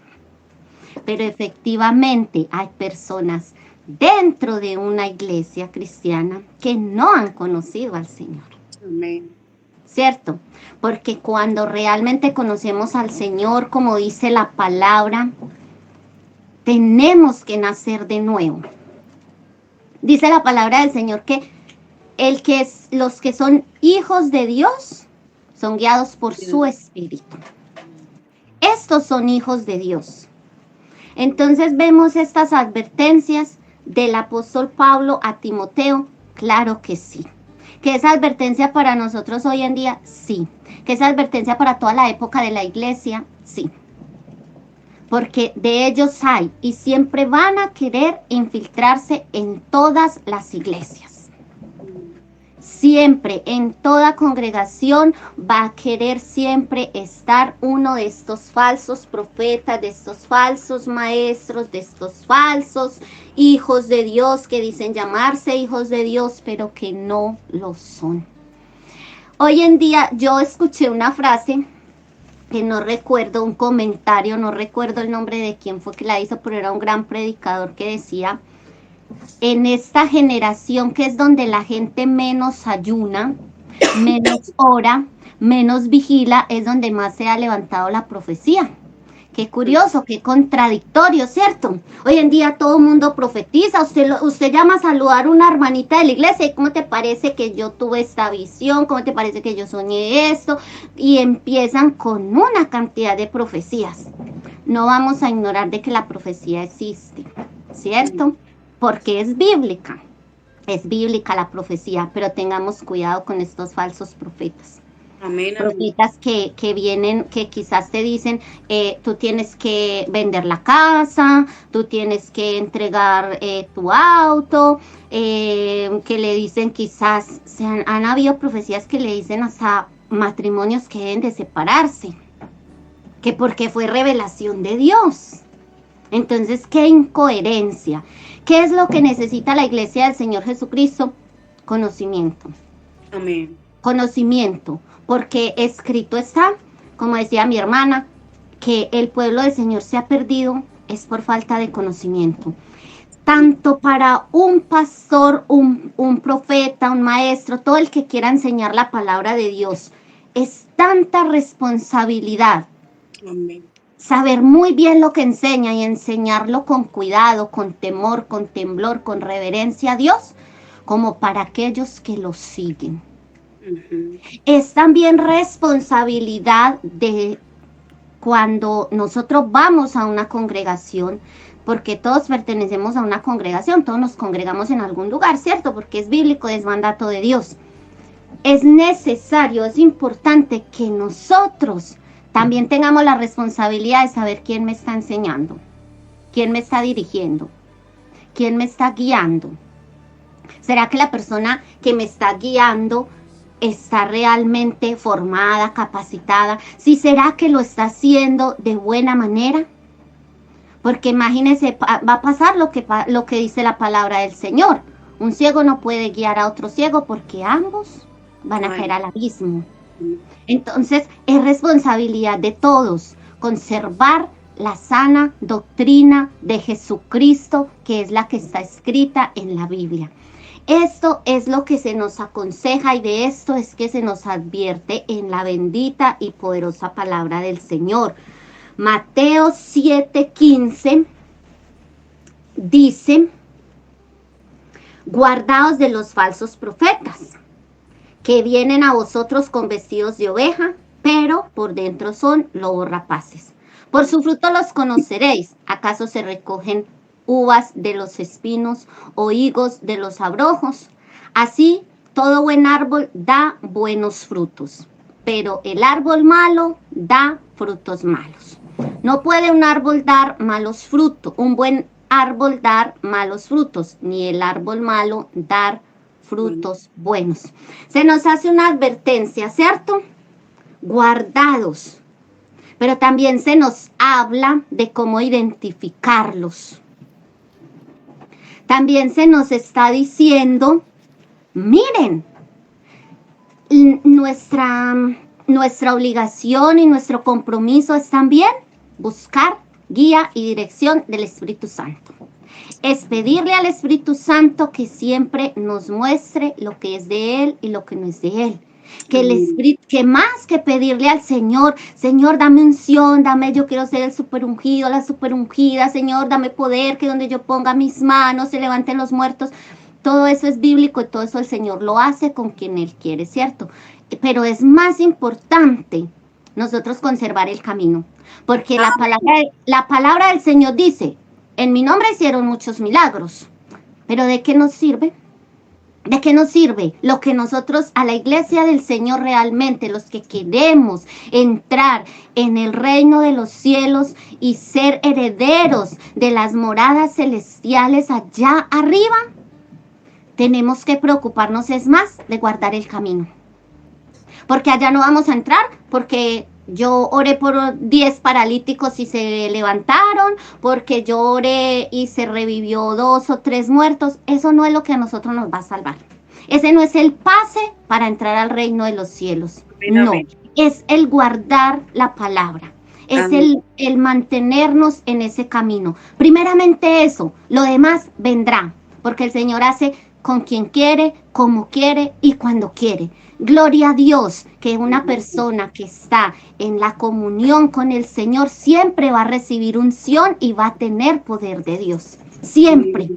Pero efectivamente hay personas dentro de una iglesia cristiana que no han conocido al Señor. Amén. ¿Cierto? Porque cuando realmente conocemos al Señor, como dice la palabra, tenemos que nacer de nuevo. Dice la palabra del Señor que los que son hijos de Dios son guiados por su Espíritu. Estos son hijos de Dios. Entonces vemos estas advertencias del apóstol Pablo a Timoteo. Claro que sí. ¿Que es advertencia para nosotros hoy en día? Sí. ¿Que es advertencia para toda la época de la iglesia? Sí. Porque de ellos hay y siempre van a querer infiltrarse en todas las iglesias. Siempre, en toda congregación va a querer siempre estar uno de estos falsos profetas, de estos falsos maestros, de estos falsos hijos de Dios que dicen llamarse hijos de Dios, pero que no lo son. Hoy en día yo escuché una frase que no recuerdo, un comentario, no recuerdo el nombre de quién fue que la hizo, pero era un gran predicador que decía: en esta generación que es donde la gente menos ayuna, menos ora, menos vigila, es donde más se ha levantado la profecía. Qué curioso, qué contradictorio, ¿cierto? Hoy en día todo el mundo profetiza. Usted llama a saludar a una hermanita de la iglesia y ¿cómo te parece que yo tuve esta visión? ¿Cómo te parece que yo soñé esto? Y empiezan con una cantidad de profecías. No vamos a ignorar de que la profecía existe, ¿cierto? Porque es bíblica la profecía, pero tengamos cuidado con estos falsos profetas. Amén, Profetas que vienen, que quizás te dicen, tú tienes que vender la casa, tú tienes que entregar tu auto, que le dicen quizás, han habido profecías que le dicen hasta matrimonios que deben de separarse, que porque fue revelación de Dios. Entonces, qué incoherencia. ¿Qué es lo que necesita la iglesia del Señor Jesucristo? Conocimiento. Amén. Conocimiento, porque escrito está, como decía mi hermana, que el pueblo del Señor se ha perdido es por falta de conocimiento. Tanto para un pastor, un profeta, un maestro, todo el que quiera enseñar la palabra de Dios, es tanta responsabilidad. Amén. saber muy bien lo que enseña y enseñarlo con cuidado, con temor, con temblor, con reverencia a Dios, como para aquellos que lo siguen. Es también responsabilidad de cuando nosotros vamos a una congregación, porque todos pertenecemos a una congregación, todos nos congregamos en algún lugar, ¿cierto? Porque es bíblico, es mandato de Dios. Es necesario, es importante que nosotros también tengamos la responsabilidad de saber quién me está enseñando, quién me está dirigiendo, quién me está guiando. ¿Será que la persona que me está guiando está realmente formada, capacitada? ¿Sí será que lo está haciendo de buena manera? Porque imagínense, va a pasar lo que dice la palabra del Señor. Un ciego no puede guiar a otro ciego porque ambos van a caer al abismo. Entonces, es responsabilidad de todos conservar la sana doctrina de Jesucristo, que es la que está escrita en la Biblia. Esto es lo que se nos aconseja y de esto es que se nos advierte en la bendita y poderosa palabra del Señor. Mateo 7:15 dice: guardaos de los falsos profetas, que vienen a vosotros con vestidos de oveja, pero por dentro son lobos rapaces. Por su fruto los conoceréis. ¿Acaso se recogen uvas de los espinos o higos de los abrojos? Así, todo buen árbol da buenos frutos, pero el árbol malo da frutos malos. No puede un árbol dar malos frutos, un buen árbol dar malos frutos, ni el árbol malo dar frutos buenos. Se nos hace una advertencia, ¿cierto? Guardados. Pero también se nos habla de cómo identificarlos. También se nos está diciendo, miren, nuestra obligación y nuestro compromiso es también buscar guía y dirección del Espíritu Santo. Es pedirle al Espíritu Santo que siempre nos muestre lo que es de Él y lo que no es de Él. Que el Espíritu, que más que pedirle al Señor, Señor, dame unción, yo quiero ser el super ungido, la super ungida, Señor, dame poder, que donde yo ponga mis manos se levanten los muertos. Todo eso es bíblico y todo eso el Señor lo hace con quien Él quiere, ¿cierto? Pero es más importante nosotros conservar el camino, porque la palabra del Señor dice, en mi nombre hicieron muchos milagros, pero ¿de qué nos sirve? ¿De qué nos sirve lo que nosotros a la iglesia del Señor realmente, los que queremos entrar en el reino de los cielos y ser herederos de las moradas celestiales allá arriba? Tenemos que preocuparnos es más de guardar el camino. Porque allá no vamos a entrar, porque yo oré por 10 paralíticos y se levantaron, porque yo oré y se revivió 2 o 3 muertos. Eso no es lo que a nosotros nos va a salvar. Ese no es el pase para entrar al reino de los cielos. No, es el guardar la palabra. Es el mantenernos en ese camino. Primeramente eso, lo demás vendrá, porque el Señor hace con quien quiere, como quiere y cuando quiere. Gloria a Dios que una persona que está en la comunión con el Señor siempre va a recibir unción y va a tener poder de Dios. Siempre,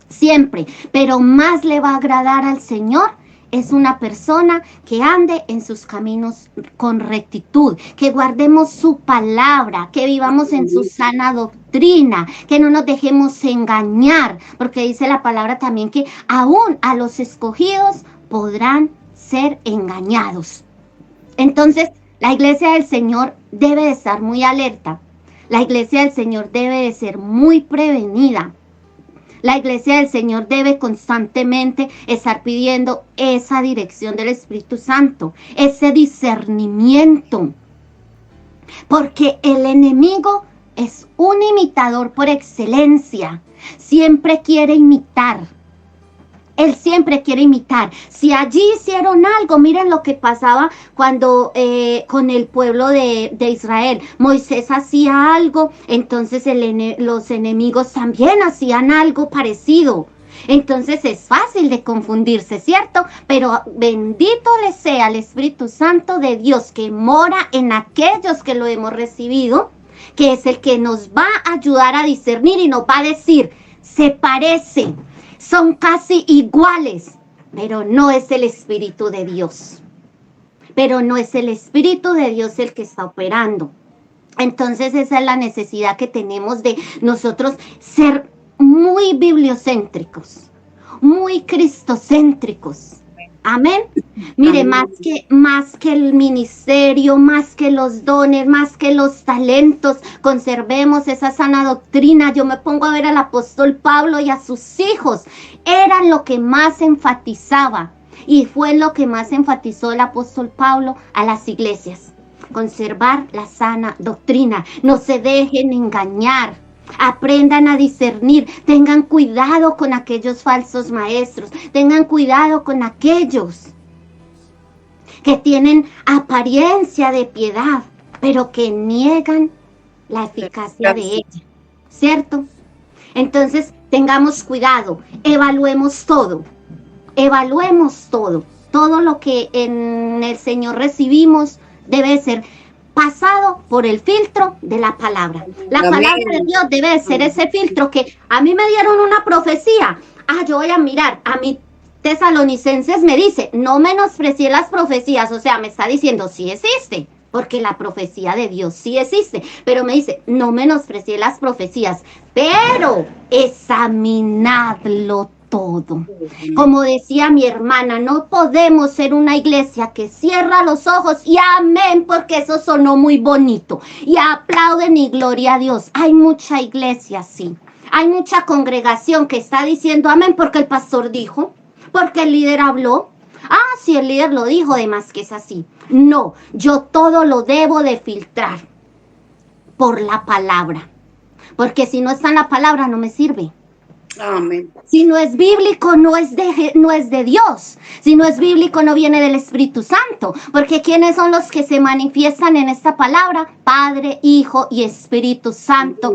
siempre. Pero más le va a agradar al Señor es una persona que ande en sus caminos con rectitud, que guardemos su palabra, que vivamos en su sana doctrina, que no nos dejemos engañar, porque dice la palabra también que aún a los escogidos podrán ser engañados. Entonces, la iglesia del Señor debe de estar muy alerta. La iglesia del Señor debe de ser muy prevenida. La iglesia del Señor debe constantemente estar pidiendo esa dirección del Espíritu Santo, ese discernimiento. Porque el enemigo es un imitador por excelencia. Siempre quiere imitar. Él siempre quiere imitar. Si allí hicieron algo, miren lo que pasaba cuando con el pueblo de Israel. Moisés hacía algo, entonces los enemigos también hacían algo parecido. Entonces es fácil de confundirse, ¿cierto? Pero bendito le sea el Espíritu Santo de Dios que mora en aquellos que lo hemos recibido, que es el que nos va a ayudar a discernir y nos va a decir, se parecen, son casi iguales, pero no es el Espíritu de Dios. Pero no es el Espíritu de Dios el que está operando. Entonces esa es la necesidad que tenemos de nosotros ser muy bibliocéntricos, muy cristocéntricos. Amén. Mire, Amén. más que el ministerio, más que los dones, más que los talentos, conservemos esa sana doctrina. Yo me pongo a ver al apóstol Pablo y a sus hijos. Era lo que más enfatizaba y fue lo que más enfatizó el apóstol Pablo a las iglesias. Conservar la sana doctrina. No se dejen engañar. Aprendan a discernir, tengan cuidado con aquellos falsos maestros, tengan cuidado con aquellos que tienen apariencia de piedad, pero que niegan la eficacia de ella, ¿cierto? Entonces, tengamos cuidado, evaluemos todo lo que en el Señor recibimos debe ser pasado por el filtro de la palabra. La palabra de Dios debe ser ese filtro que a mí me dieron una profecía. Yo voy a mirar, a mi Tesalonicenses me dice, no menosprecie las profecías, o sea, me está diciendo, sí existe, porque la profecía de Dios sí existe, pero me dice, no menosprecie las profecías, pero examinadlo todo. Como decía mi hermana, no podemos ser una iglesia que cierra los ojos y amén, porque eso sonó muy bonito, y aplauden y gloria a Dios. Hay mucha iglesia así, hay mucha congregación que está diciendo amén porque el pastor dijo, porque el líder habló. Si el líder lo dijo, además que es así. No, yo todo lo debo de filtrar por la palabra, porque si no está en la palabra no me sirve. Amén. Si no es bíblico, no es de Dios. Si no es bíblico, no viene del Espíritu Santo. Porque ¿quiénes son los que se manifiestan en esta palabra? Padre, Hijo y Espíritu Santo.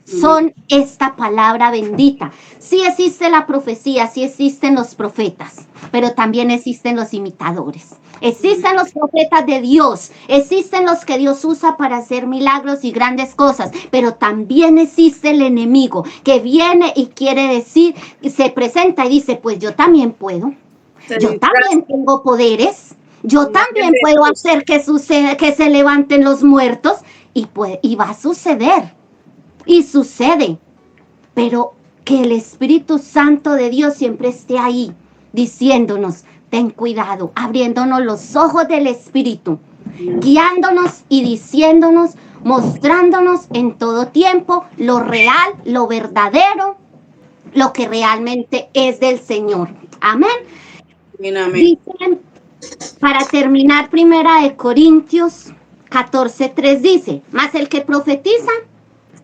Son esta palabra bendita. Sí existe la profecía, sí existen los profetas, pero también existen los imitadores. Existen los profetas de Dios, existen los que Dios usa para hacer milagros y grandes cosas, pero también existe el enemigo que viene y quiere decir, se presenta y dice, pues yo también puedo, yo también tengo poderes, yo también puedo hacer que suceda, que se levanten los muertos, y va a suceder. Y sucede, pero que el Espíritu Santo de Dios siempre esté ahí, diciéndonos, ten cuidado, abriéndonos los ojos del Espíritu, guiándonos y diciéndonos, mostrándonos en todo tiempo lo real, lo verdadero, lo que realmente es del Señor. Amén. Amén. Dicen, para terminar, 1 Corintios 14:3 dice, mas el que profetiza,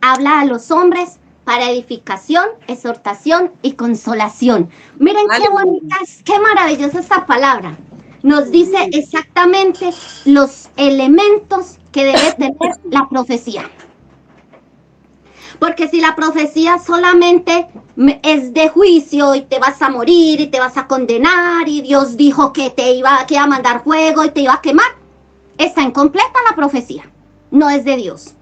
habla a los hombres para edificación, exhortación y consolación. Miren qué bonita, qué maravillosa esta palabra. Nos dice exactamente los elementos que debe tener la profecía. Porque si la profecía solamente es de juicio y te vas a morir y te vas a condenar y Dios dijo que te iba a mandar fuego y te iba a quemar, está incompleta la profecía, no es de Dios.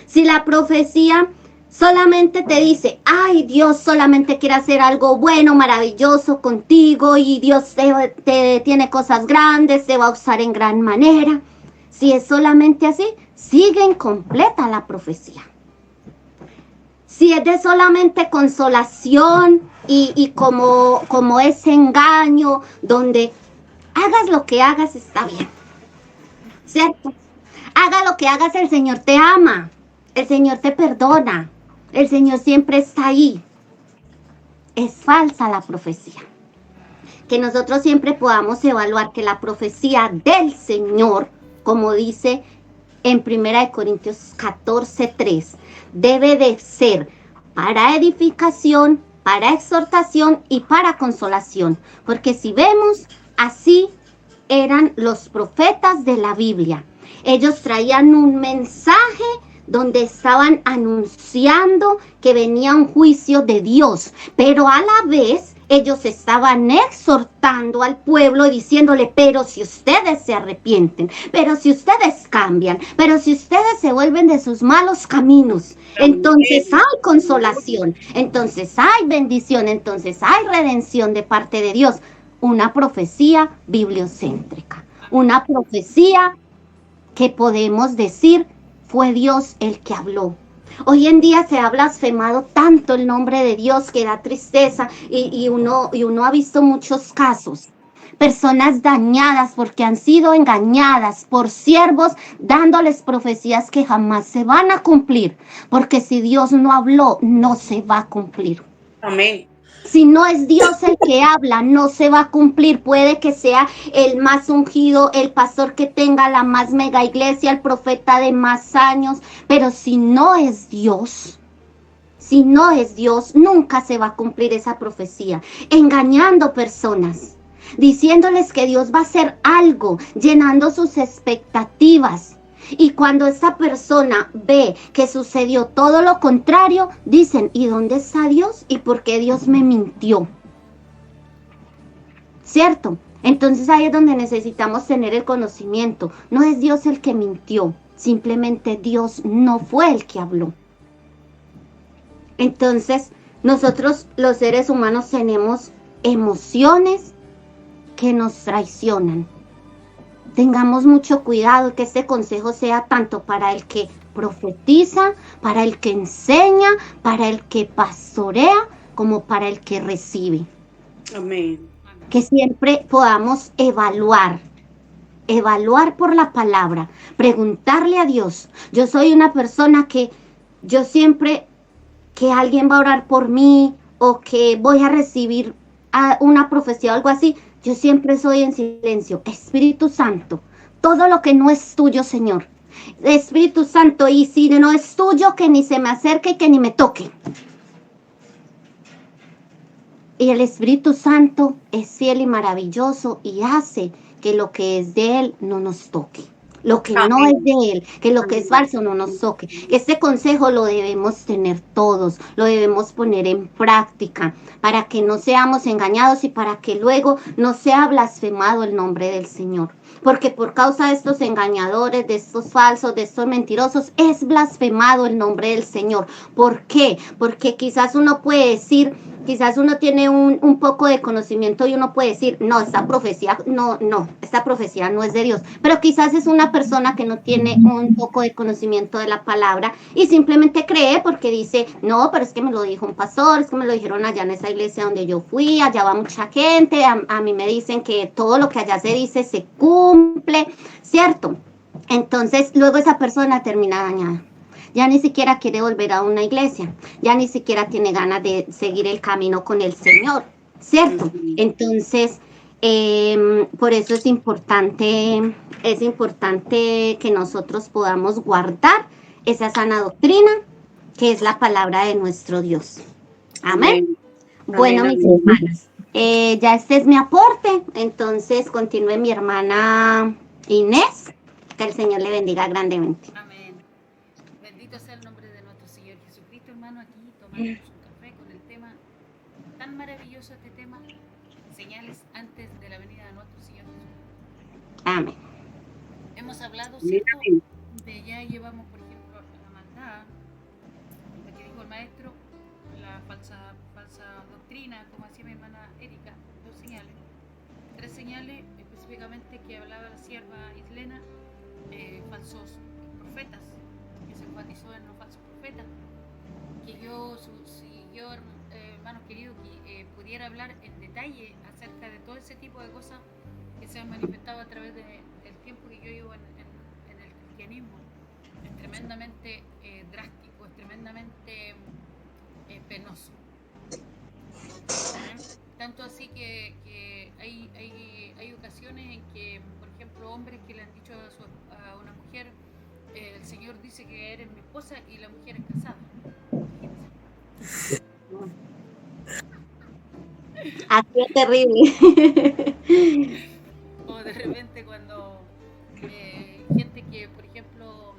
Si la profecía solamente te dice, ay, Dios solamente quiere hacer algo bueno, maravilloso contigo y Dios te tiene cosas grandes, te va a usar en gran manera. Si es solamente así, sigue incompleta la profecía. Si es de solamente consolación y como ese engaño donde hagas lo que hagas está bien, ¿cierto? Haga lo que hagas, el Señor te ama. El Señor te perdona. El Señor siempre está ahí. Es falsa la profecía. Que nosotros siempre podamos evaluar que la profecía del Señor, como dice en 1 Corintios 14:3, debe de ser para edificación, para exhortación y para consolación. Porque si vemos, así eran los profetas de la Biblia. Ellos traían un mensaje donde estaban anunciando que venía un juicio de Dios, pero a la vez Ellos estaban exhortando al pueblo y diciéndole, pero si ustedes se arrepienten, pero si ustedes cambian, pero si ustedes se vuelven de sus malos caminos, entonces hay consolación, entonces hay bendición, entonces hay redención de parte de Dios. Una profecía bibliocéntrica, una profecía que podemos decir fue Dios el que habló. Hoy en día se ha blasfemado tanto el nombre de Dios que da tristeza y uno ha visto muchos casos. Personas dañadas porque han sido engañadas por siervos dándoles profecías que jamás se van a cumplir. Porque si Dios no habló, no se va a cumplir. Amén. Si no es Dios el que habla, no se va a cumplir. Puede que sea el más ungido, el pastor que tenga la más mega iglesia, el profeta de más años, pero si no es Dios, nunca se va a cumplir esa profecía. Engañando personas, diciéndoles que Dios va a hacer algo, llenando sus expectativas. Y cuando esta persona ve que sucedió todo lo contrario, dicen, ¿y dónde está Dios? ¿Y por qué Dios me mintió? ¿Cierto? Entonces ahí es donde necesitamos tener el conocimiento. No es Dios el que mintió, simplemente Dios no fue el que habló. Entonces, nosotros los seres humanos tenemos emociones que nos traicionan. Tengamos mucho cuidado, que este consejo sea tanto para el que profetiza, para el que enseña, para el que pastorea, como para el que recibe. Amén. Que siempre podamos evaluar por la palabra, preguntarle a Dios. Yo soy una persona que yo siempre que alguien va a orar por mí o que voy a recibir una profecía o algo así, yo siempre soy en silencio. Espíritu Santo, todo lo que no es tuyo, Señor. Espíritu Santo, y si no es tuyo, que ni se me acerque y que ni me toque. Y el Espíritu Santo es fiel y maravilloso y hace que lo que es de Él no nos toque. Lo que no es de Él, que lo que es falso no nos toque. Este consejo lo debemos tener todos, lo debemos poner en práctica para que no seamos engañados y para que luego no sea blasfemado el nombre del Señor. Porque por causa de estos engañadores, de estos falsos, de estos mentirosos, es blasfemado el nombre del Señor. ¿Por qué? Porque quizás uno puede decir, quizás uno tiene un poco de conocimiento y uno puede decir, no, esta profecía no es de Dios. Pero quizás es una persona que no tiene un poco de conocimiento de la palabra y simplemente cree porque dice, no, pero es que me lo dijo un pastor, es que me lo dijeron allá en esa iglesia donde yo fui, allá va mucha gente, a mí me dicen que todo lo que allá se dice se cumple, ¿cierto? Entonces luego esa persona termina dañada. Ya ni siquiera quiere volver a una iglesia, ya ni siquiera tiene ganas de seguir el camino con el Señor, ¿cierto? Entonces, por eso es importante que nosotros podamos guardar esa sana doctrina que es la palabra de nuestro Dios. Amén. Bueno, mis hermanas, ya este es mi aporte, entonces continúe mi hermana Inés, que el Señor le bendiga grandemente. Amén. Bendito sea el nombre de nuestro Señor Jesucristo, hermano, aquí tomándonos un café con el tema tan maravilloso, este tema, señales antes de la venida de nuestro Señor Jesucristo. Amén. Hemos hablado, ¿cierto? De ya llevamos, por ejemplo, la maldad, lo que dijo el maestro, la falsa doctrina, como decía mi hermana Erika, 2 señales, 3 señales específicamente que hablaba la sierva Islena, falsos profetas, que se enfatizó en los falsos profetas, que si yo, hermanos queridos, que pudiera hablar en detalle acerca de todo ese tipo de cosas que se han manifestado a través del tiempo que yo llevo en el cristianismo, es tremendamente drástico, es tremendamente penoso. Tanto así que hay ocasiones en que, por ejemplo, hombres que le han dicho a una mujer, el Señor dice que eres mi esposa, y la mujer es casada. Así es terrible. O de repente cuando gente que, por ejemplo,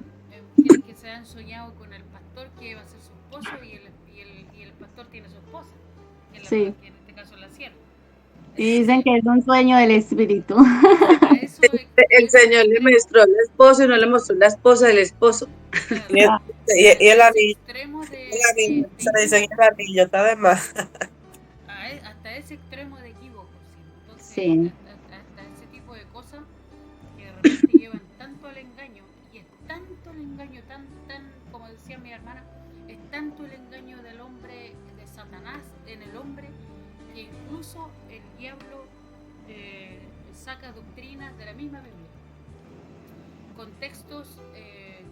mujeres que se han soñado con el pastor que va a ser su esposo y el pastor tiene su esposa, que, Sí. que en este acaso la sierva. Y dicen que es un sueño del espíritu. A eso, El Señor le mostró al esposo y no le mostró la esposa del esposo. claro, Y el ese anillo, extremo se le dice el anillo, está de más. hasta ese extremo de equívoco, ¿sí? Entonces, Sí. hasta ese tipo de cosas que de repente llevan tanto al engaño, y es tanto el engaño, tan, como decía mi hermana, es tanto el engaño del hombre, de Satanás en el hombre, que incluso el diablo saca doctrinas de la misma Biblia, contextos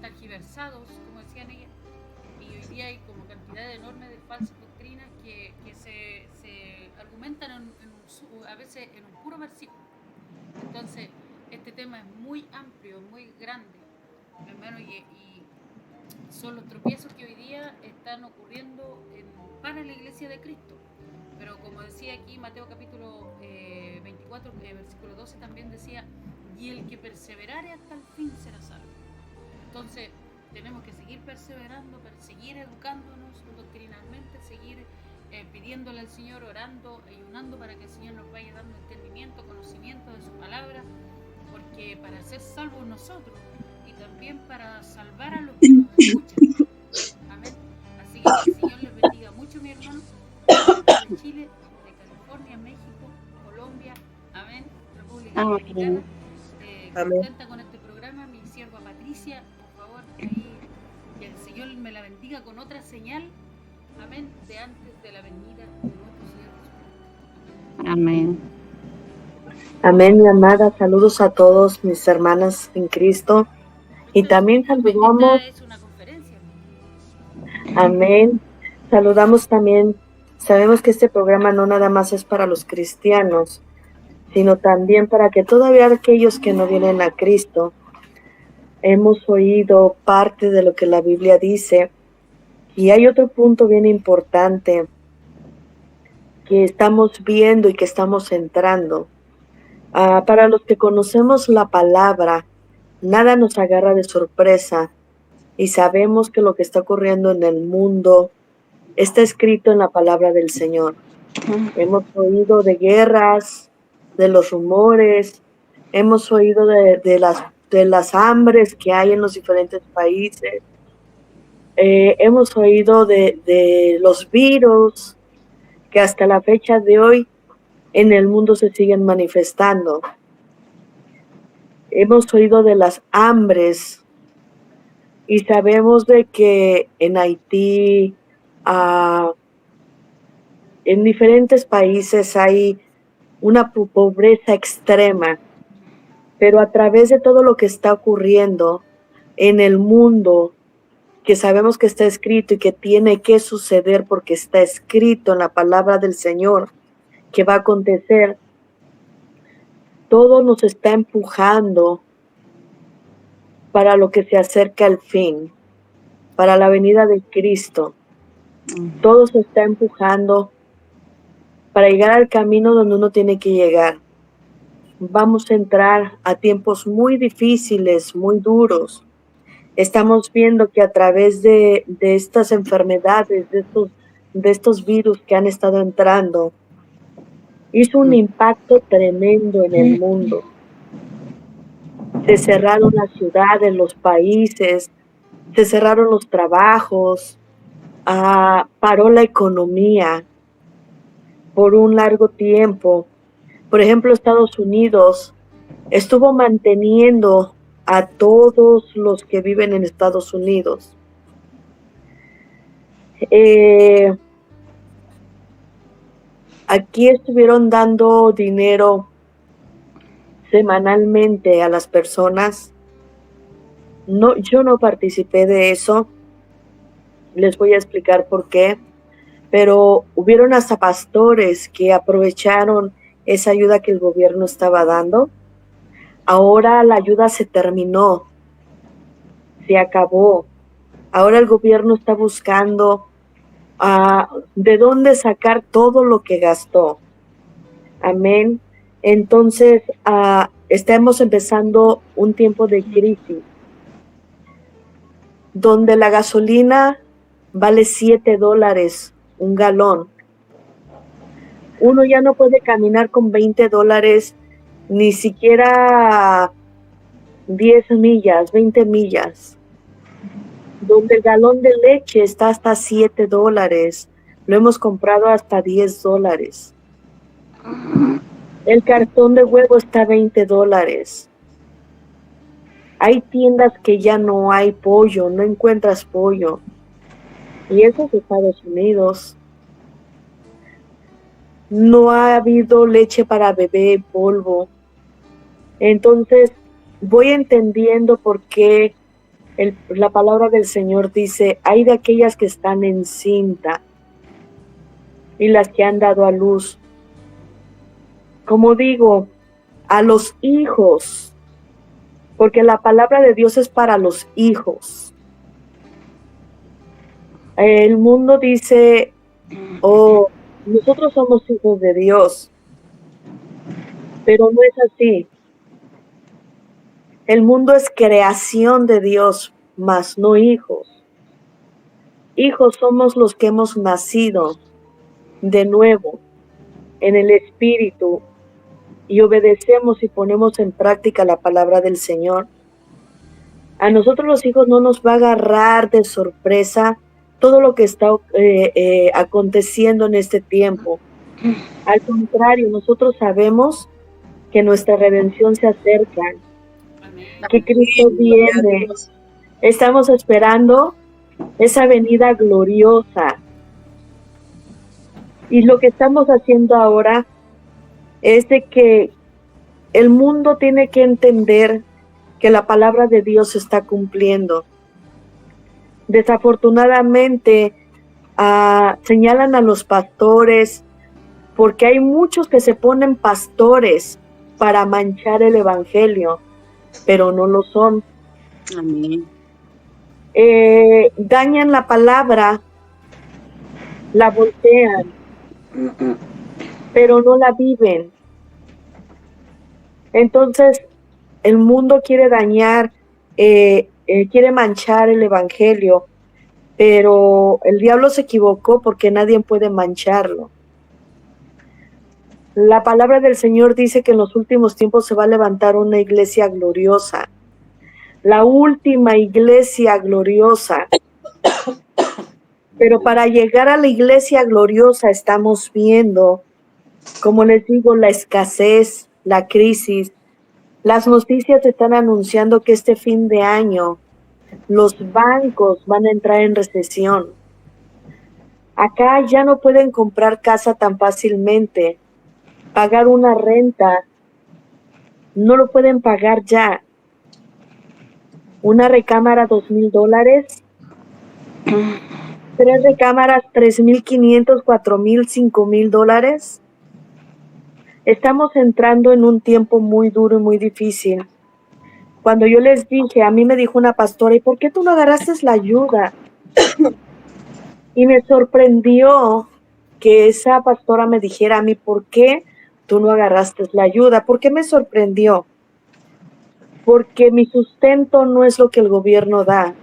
tergiversados, como decían ellas, y hoy día hay como cantidad enorme de falsas doctrinas que se argumentan a veces en un puro versículo. Entonces, este tema es muy amplio, muy grande, hermano, y son los tropiezos que hoy día están ocurriendo para la iglesia de Cristo. Pero como decía aquí Mateo capítulo 24, versículo 12, también decía, y el que perseverare hasta el fin será salvo. Entonces, tenemos que seguir perseverando, seguir educándonos doctrinalmente, seguir pidiéndole al Señor, orando, ayunando para que el Señor nos vaya dando entendimiento, conocimiento de su palabra, porque para ser salvos nosotros y también para salvar a los que nos escuchan. Amén. Así que el Señor les bendiga mucho, mi hermano, de Chile, de California, México, Colombia, amén, República Dominicana. Contenta con este programa, mi sierva Patricia, por favor, ahí, que el Señor me la bendiga con otra señal, amén, de antes de la venida de nuestro Señor Jesucristo. Amén. Amén, mi amada. Saludos a todos mis hermanas en Cristo. Y también saludamos. Esta es una conferencia. Amén. Saludamos también. Sabemos que este programa no nada más es para los cristianos, sino también para que todavía aquellos que no vienen a Cristo, hemos oído parte de lo que la Biblia dice. Y hay otro punto bien importante que estamos viendo y que estamos entrando. Para los que conocemos la palabra, nada nos agarra de sorpresa y sabemos que lo que está ocurriendo en el mundo está escrito en la palabra del Señor. Hemos oído de guerras, de los rumores, hemos oído de las hambres que hay en los diferentes países, hemos oído de los virus que hasta la fecha de hoy en el mundo se siguen manifestando. Hemos oído de las hambres y sabemos de que en Haití, en diferentes países hay una pobreza extrema, pero a través de todo lo que está ocurriendo en el mundo, que sabemos que está escrito y que tiene que suceder porque está escrito en la palabra del Señor, que va a acontecer, todo nos está empujando para lo que se acerca al fin, para la venida de Cristo. Todo se está empujando para llegar al camino donde uno tiene que llegar. Vamos a entrar a tiempos muy difíciles, muy duros. Estamos viendo que a través de estas enfermedades, de estos virus que han estado entrando, hizo un impacto tremendo en el mundo. Se cerraron las ciudades, los países, se cerraron los trabajos, paró la economía por un largo tiempo. Por ejemplo, Estados Unidos estuvo manteniendo a todos los que viven en Estados Unidos. Aquí estuvieron dando dinero semanalmente a las personas. No, yo no participé de eso. Les voy a explicar por qué. Pero hubieron hasta pastores que aprovecharon esa ayuda que el gobierno estaba dando. Ahora la ayuda se terminó, se acabó. Ahora el gobierno está buscando de dónde sacar todo lo que gastó. Amén. Entonces, estamos empezando un tiempo de crisis, donde la gasolina vale $7 un galón. Uno ya no puede caminar con $20, ni siquiera 10 millas, 20 millas. Donde el galón de leche está hasta $7. Lo hemos comprado hasta $10. El cartón de huevo está $20. Hay tiendas que ya no hay pollo, no encuentras pollo. Y eso es Estados Unidos. No ha habido leche para bebé en polvo. Entonces, voy entendiendo por qué la palabra del Señor dice, hay de aquellas que están encinta y las que han dado a luz. Como digo, a los hijos, porque la palabra de Dios es para los hijos. El mundo dice, nosotros somos hijos de Dios, pero no es así. El mundo es creación de Dios, mas no hijos. Hijos somos los que hemos nacido de nuevo en el Espíritu y obedecemos y ponemos en práctica la palabra del Señor. A nosotros los hijos no nos va a agarrar de sorpresa todo lo que está aconteciendo en este tiempo. Al contrario, nosotros sabemos que nuestra redención se acerca, que Cristo viene. Estamos esperando esa venida gloriosa. Y lo que estamos haciendo ahora es de que el mundo tiene que entender que la palabra de Dios se está cumpliendo. Desafortunadamente, señalan a los pastores, porque hay muchos que se ponen pastores para manchar el evangelio, pero no lo son. Amén. Dañan la palabra, la voltean, pero no la viven. Entonces, el mundo quiere dañar, quiere manchar el evangelio, pero el diablo se equivocó porque nadie puede mancharlo. La palabra del Señor dice que en los últimos tiempos se va a levantar una iglesia gloriosa, la última iglesia gloriosa. Pero para llegar a la iglesia gloriosa estamos viendo, como les digo, la escasez, la crisis. Las noticias están anunciando que este fin de año los bancos van a entrar en recesión. Acá ya no pueden comprar casa tan fácilmente. Pagar una renta, no lo pueden pagar ya. Una recámara, $2,000. 3 recámaras, $3,500, $4,000, $5,000. Estamos entrando en un tiempo muy duro y muy difícil. Cuando yo les dije, a mí me dijo una pastora, ¿y por qué tú no agarraste la ayuda? Y me sorprendió que esa pastora me dijera a mí, ¿por qué tú no agarraste la ayuda? ¿Por qué me sorprendió? Porque mi sustento no es lo que el gobierno da.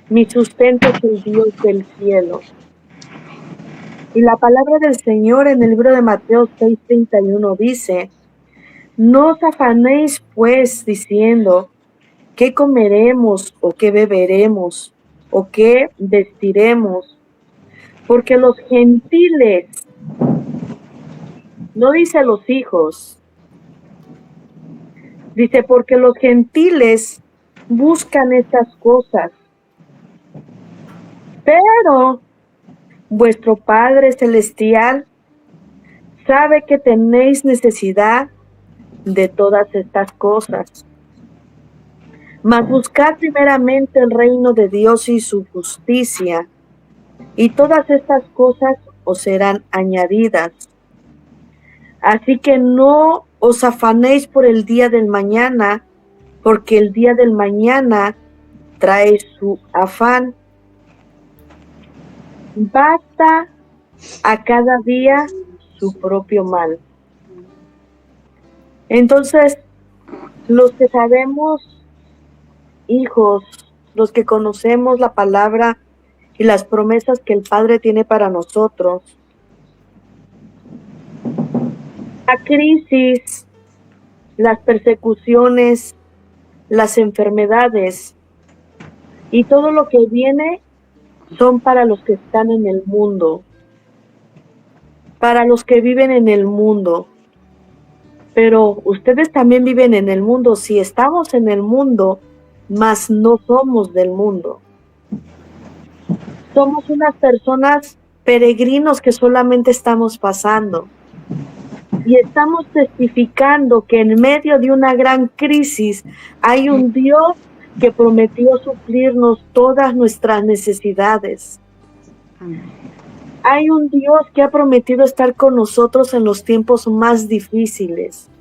Mi sustento es el Dios del cielo. Y la palabra del Señor en el libro de Mateo 6:31 dice, no os afanéis pues diciendo, ¿qué comeremos o qué beberemos o qué vestiremos? Porque los gentiles, no dice los hijos, dice, porque los gentiles buscan estas cosas, pero vuestro Padre Celestial sabe que tenéis necesidad de todas estas cosas. Mas buscad primeramente el reino de Dios y su justicia, y todas estas cosas os serán añadidas. Así que no os afanéis por el día del mañana, porque el día del mañana trae su afán. Basta a cada día su propio mal. Entonces, los que sabemos, hijos, los que conocemos la palabra y las promesas que el Padre tiene para nosotros, La crisis, las persecuciones, las enfermedades y todo lo que viene son para los que están en el mundo, para los que viven en el mundo. Pero ustedes también viven en el mundo. Si estamos en el mundo, mas no somos del mundo. Somos unas personas peregrinos que solamente estamos pasando. Y estamos testificando que en medio de una gran crisis hay un Dios que prometió suplirnos todas nuestras necesidades. Hay un Dios que ha prometido estar con nosotros en los tiempos más difíciles.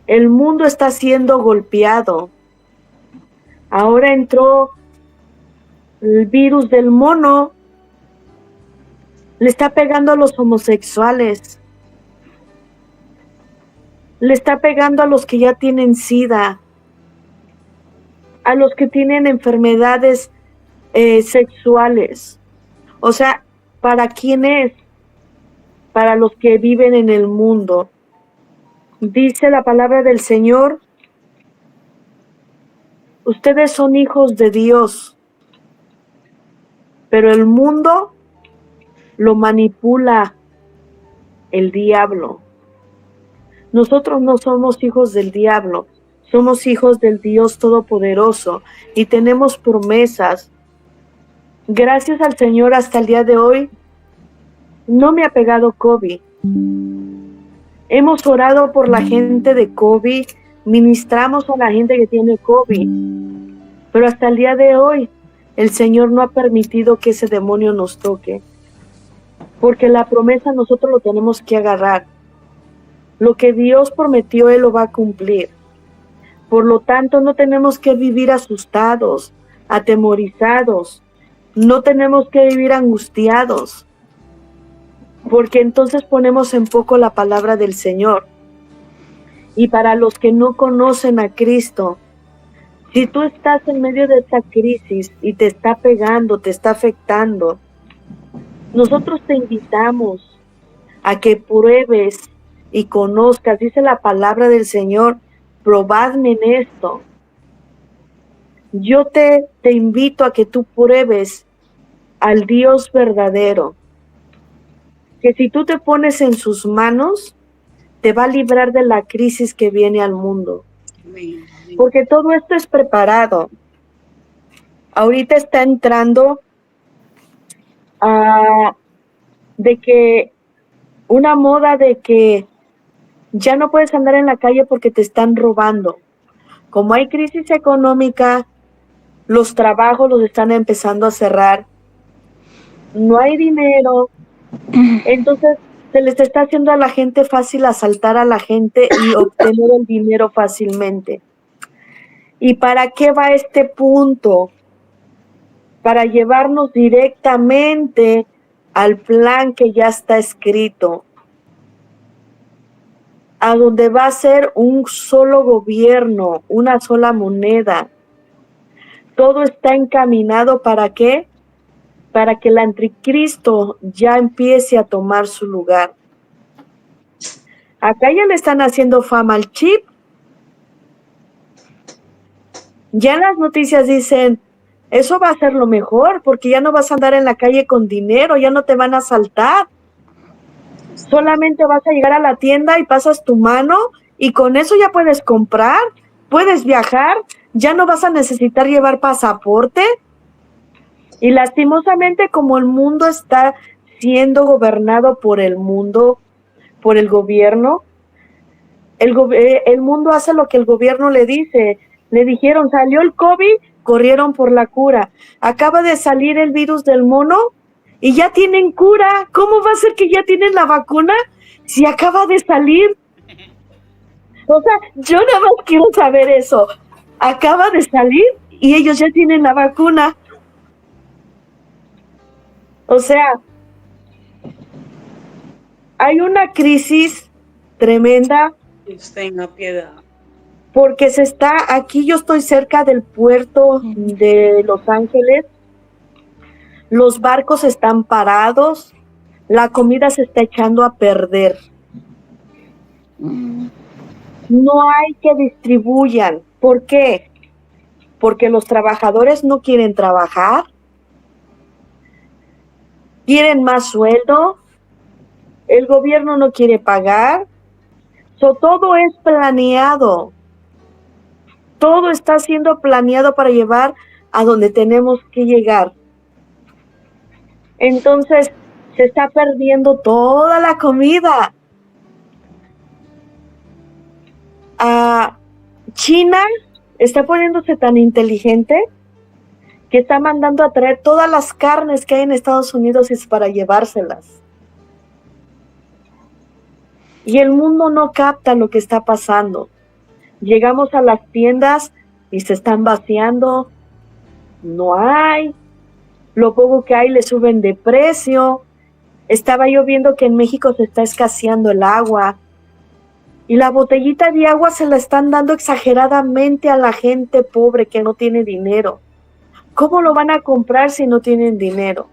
El mundo está siendo golpeado. Ahora entró el virus del mono. Le está pegando a los homosexuales. Le está pegando a los que ya tienen SIDA, a los que tienen enfermedades sexuales. O sea, ¿para quién es? Para los que viven en el mundo. Dice la palabra del Señor, ustedes son hijos de Dios, pero el mundo lo manipula el diablo. Nosotros no somos hijos del diablo, somos hijos del Dios Todopoderoso y tenemos promesas. Gracias al Señor hasta el día de hoy no me ha pegado COVID. Hemos orado por la gente de COVID, ministramos a la gente que tiene COVID, pero hasta el día de hoy el Señor no ha permitido que ese demonio nos toque, porque la promesa nosotros lo tenemos que agarrar. Lo que Dios prometió, Él lo va a cumplir. Por lo tanto, no tenemos que vivir asustados, atemorizados. No tenemos que vivir angustiados, porque entonces ponemos en poco la palabra del Señor. Y para los que no conocen a Cristo, si tú estás en medio de esta crisis y te está pegando, te está afectando, nosotros te invitamos a que pruebes y conozcas, dice la palabra del Señor, probadme en esto. Yo te invito a que tú pruebes al Dios verdadero, que si tú te pones en sus manos, te va a librar de la crisis que viene al mundo. Porque todo esto es preparado. Ahorita está entrando de que una moda de que ya no puedes andar en la calle porque te están robando. Como hay crisis económica, los trabajos los están empezando a cerrar. No hay dinero. Entonces se les está haciendo a la gente fácil asaltar a la gente y obtener el dinero fácilmente. ¿Y para qué va este punto? Para llevarnos directamente al plan que ya está escrito, a donde va a ser un solo gobierno, una sola moneda. Todo está encaminado ¿para qué? Para que el anticristo ya empiece a tomar su lugar. Acá ya le están haciendo fama al chip. Ya las noticias dicen, eso va a ser lo mejor, porque ya no vas a andar en la calle con dinero, ya no te van a asaltar. Solamente vas a llegar a la tienda y pasas tu mano y con eso ya puedes comprar, puedes viajar, ya no vas a necesitar llevar pasaporte. Y lastimosamente, como el mundo está siendo gobernado por el mundo, por el gobierno, el mundo hace lo que el gobierno le dice. Le dijeron, salió el COVID, corrieron por la cura. Acaba de salir el virus del mono y ya tienen cura. ¿Cómo va a ser que ya tienen la vacuna si acaba de salir? O sea, yo nada más quiero saber eso. Acaba de salir y ellos ya tienen la vacuna. O sea, hay una crisis tremenda. Dios tenga piedad. Porque aquí yo estoy cerca del puerto de Los Ángeles, los barcos están parados, la comida se está echando a perder. No hay que distribuyan. ¿Por qué? Porque los trabajadores no quieren trabajar, quieren más sueldo, el gobierno no quiere pagar. Todo es planeado. Todo está siendo planeado para llevar a donde tenemos que llegar. Entonces, se está perdiendo toda la comida. China está poniéndose tan inteligente que está mandando a traer todas las carnes que hay en Estados Unidos y para llevárselas. Y el mundo no capta lo que está pasando. Llegamos a las tiendas y se están vaciando. No hay. Lo poco que hay le suben de precio. Estaba yo viendo que en México se está escaseando el agua. Y la botellita de agua se la están dando exageradamente a la gente pobre que no tiene dinero. ¿Cómo lo van a comprar si no tienen dinero?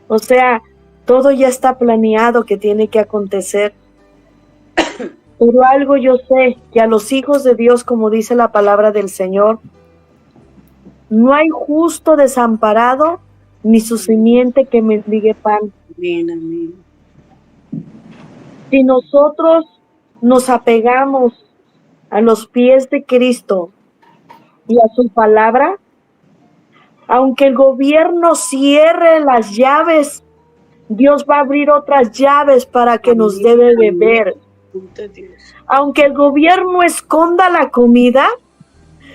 O sea, todo ya está planeado que tiene que acontecer. Pero algo yo sé, que a los hijos de Dios, como dice la palabra del Señor, no hay justo desamparado, ni su simiente que mendigue pan. Amén, amén. Si nosotros nos apegamos a los pies de Cristo y a su palabra, aunque el gobierno cierre las llaves, Dios va a abrir otras llaves para que nos dé de beber. Aunque el gobierno esconda la comida,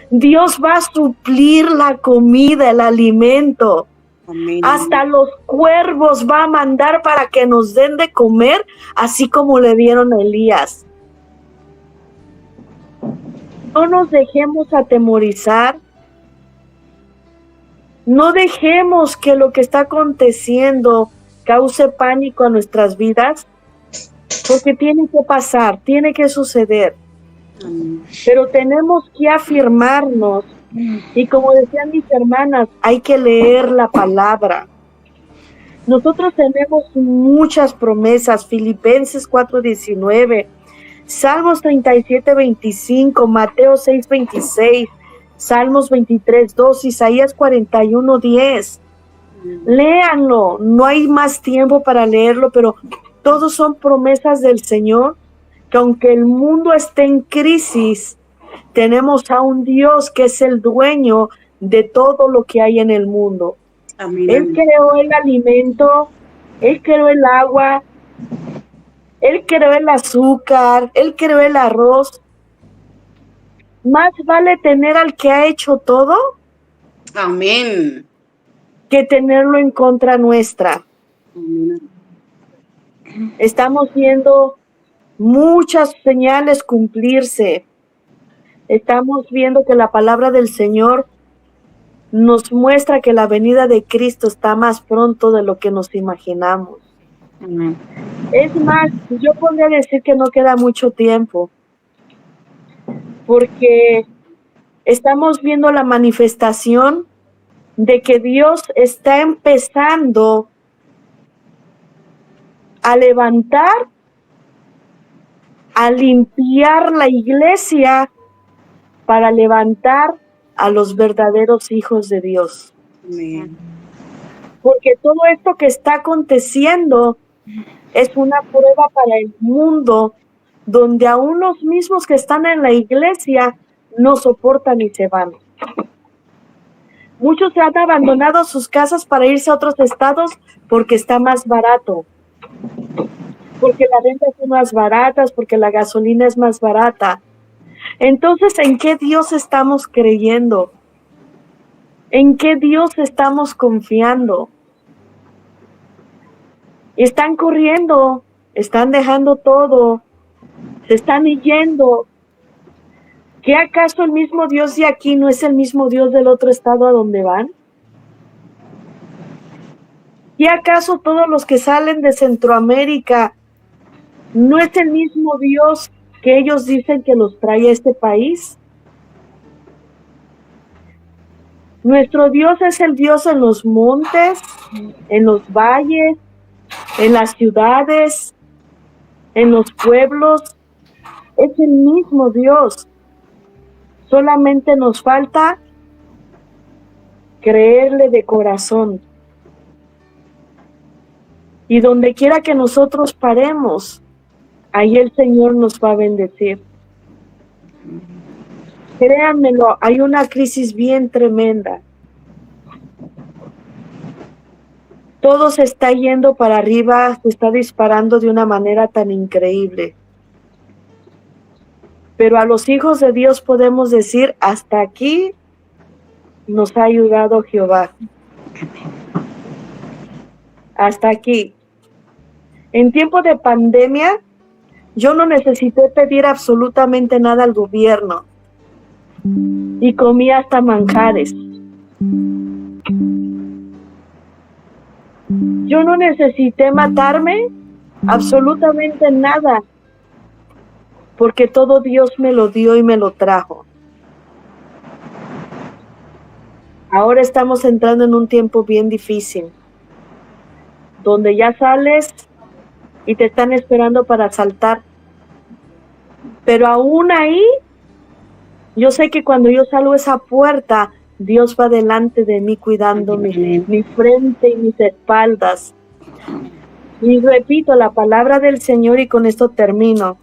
Dios va a suplir la comida, el alimento. Amén. Hasta los cuervos va a mandar para que nos den de comer, así como le dieron a Elías. No nos dejemos atemorizar. No dejemos que lo que está aconteciendo cause pánico a nuestras vidas, porque tiene que pasar, tiene que suceder. Pero tenemos que afirmarnos, y como decían mis hermanas, hay que leer la palabra. Nosotros tenemos muchas promesas, Filipenses 4:19, Salmos 37:25, Mateo 6:26, Salmos 23:2, Isaías 41:10. Léanlo, no hay más tiempo para leerlo, pero todos son promesas del Señor, que aunque el mundo esté en crisis, tenemos a un Dios que es el dueño de todo lo que hay en el mundo. Amén. Él creó el alimento, Él creó el agua, Él creó el azúcar, Él creó el arroz. Más vale tener al que ha hecho todo Amén. que tenerlo en contra nuestra. Amén. Estamos viendo muchas señales cumplirse. Estamos viendo que la palabra del Señor nos muestra que la venida de Cristo está más pronto de lo que nos imaginamos. Amén. Es más, yo podría decir que no queda mucho tiempo, porque estamos viendo la manifestación de que Dios está empezando a levantar, a limpiar la iglesia para levantar a los verdaderos hijos de Dios. Amén. Porque todo esto que está aconteciendo es una prueba para el mundo, donde aún los mismos que están en la iglesia no soportan y se van. Muchos se han abandonado sus casas para irse a otros estados porque está más barato, porque la renta es más barata, porque la gasolina es más barata. Entonces, ¿en qué Dios estamos creyendo? ¿En qué Dios estamos confiando? Están corriendo, están dejando todo, se están yendo. ¿Qué acaso el mismo Dios de aquí no es el mismo Dios del otro estado a donde van? ¿Y acaso todos los que salen de Centroamérica no es el mismo Dios que ellos dicen que los trae a este país? Nuestro Dios es el Dios en los montes, en los valles, en las ciudades. en los pueblos. Es el mismo Dios. Solamente nos falta creerle de corazón. Y donde quiera que nosotros paremos, ahí el Señor nos va a bendecir. Créanmelo, hay una crisis bien tremenda. Todo se está yendo para arriba, se está disparando de una manera tan increíble. Pero a los hijos de Dios podemos decir, hasta aquí nos ha ayudado Jehová. Hasta aquí. En tiempo de pandemia, yo no necesité pedir absolutamente nada al gobierno. Y comí hasta manjares. Yo no necesité matarme absolutamente nada, porque todo Dios me lo dio y me lo trajo. Ahora estamos entrando en un tiempo bien difícil, donde ya sales y te están esperando para asaltar. Pero aún ahí, yo sé que cuando yo salgo a esa puerta, Dios va delante de mí cuidando mi frente y mis espaldas. Y repito la palabra del Señor y con esto termino.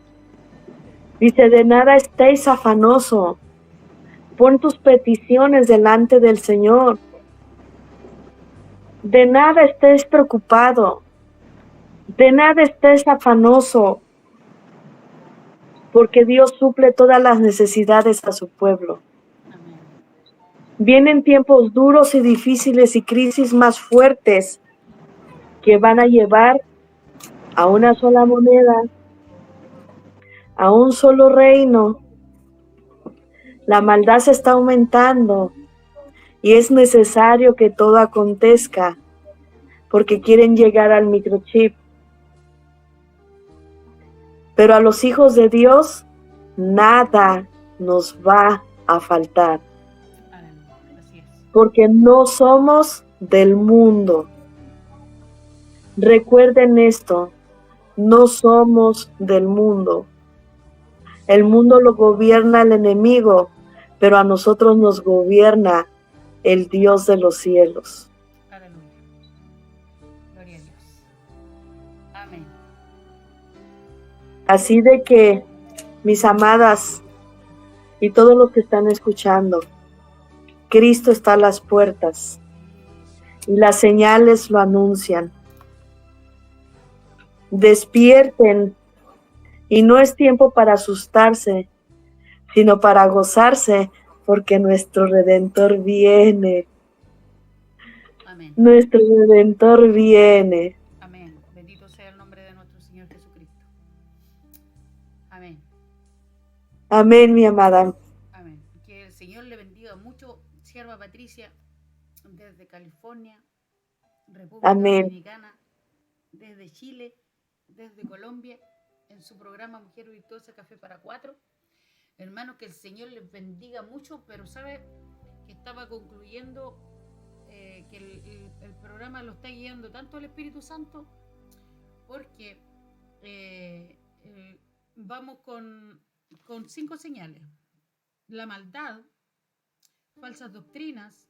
Dice, de nada estéis afanoso. Pon tus peticiones delante del Señor. De nada estés preocupado. De nada estés afanoso. Porque Dios suple todas las necesidades a su pueblo. Vienen tiempos duros y difíciles y crisis más fuertes que van a llevar a una sola moneda, a un solo reino. La maldad se está aumentando y es necesario que todo acontezca porque quieren llegar al microchip. Pero a los hijos de Dios nada nos va a faltar. Porque no somos del mundo. Recuerden esto, no somos del mundo. El mundo lo gobierna el enemigo, pero a nosotros nos gobierna el Dios de los cielos. Aleluya. Gloria a Dios. Amén. Así de que, mis amadas y todos los que están escuchando, Cristo está a las puertas y las señales lo anuncian. Despierten y no es tiempo para asustarse, sino para gozarse porque nuestro Redentor viene. Amén. Nuestro Redentor viene. Amén. Bendito sea el nombre de nuestro Señor Jesucristo. Amén. Amén, mi amada. Amén. Que el Señor le bendiga mucho, sierva Patricia, desde California, República Amén. Dominicana, desde Chile, desde Colombia, en su programa Mujer Virtuosa Café para Cuatro. Hermanos, que el Señor les bendiga mucho, pero sabe que estaba concluyendo que el programa lo está guiando tanto el Espíritu Santo, porque vamos con 5 señales: la maldad, falsas doctrinas,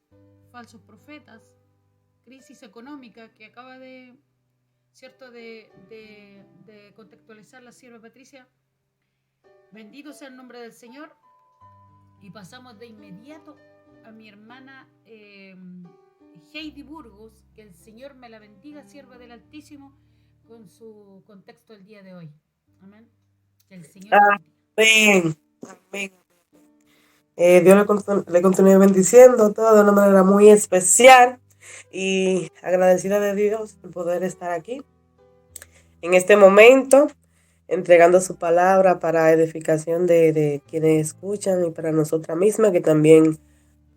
falsos profetas, crisis económica que acaba de, ¿cierto?, de contextualizar la sierva Patricia. Bendito sea el nombre del Señor. Y pasamos de inmediato a mi hermana Heidi Burgos, que el Señor me la bendiga, sierva del Altísimo, con su contexto del día de hoy. Amén. Que el Señor Amén. Amén. Dios le continúe bendiciendo todo de una manera muy especial y agradecida de Dios por poder estar aquí en este momento, entregando su palabra para edificación de quienes escuchan y para nosotras mismas, que también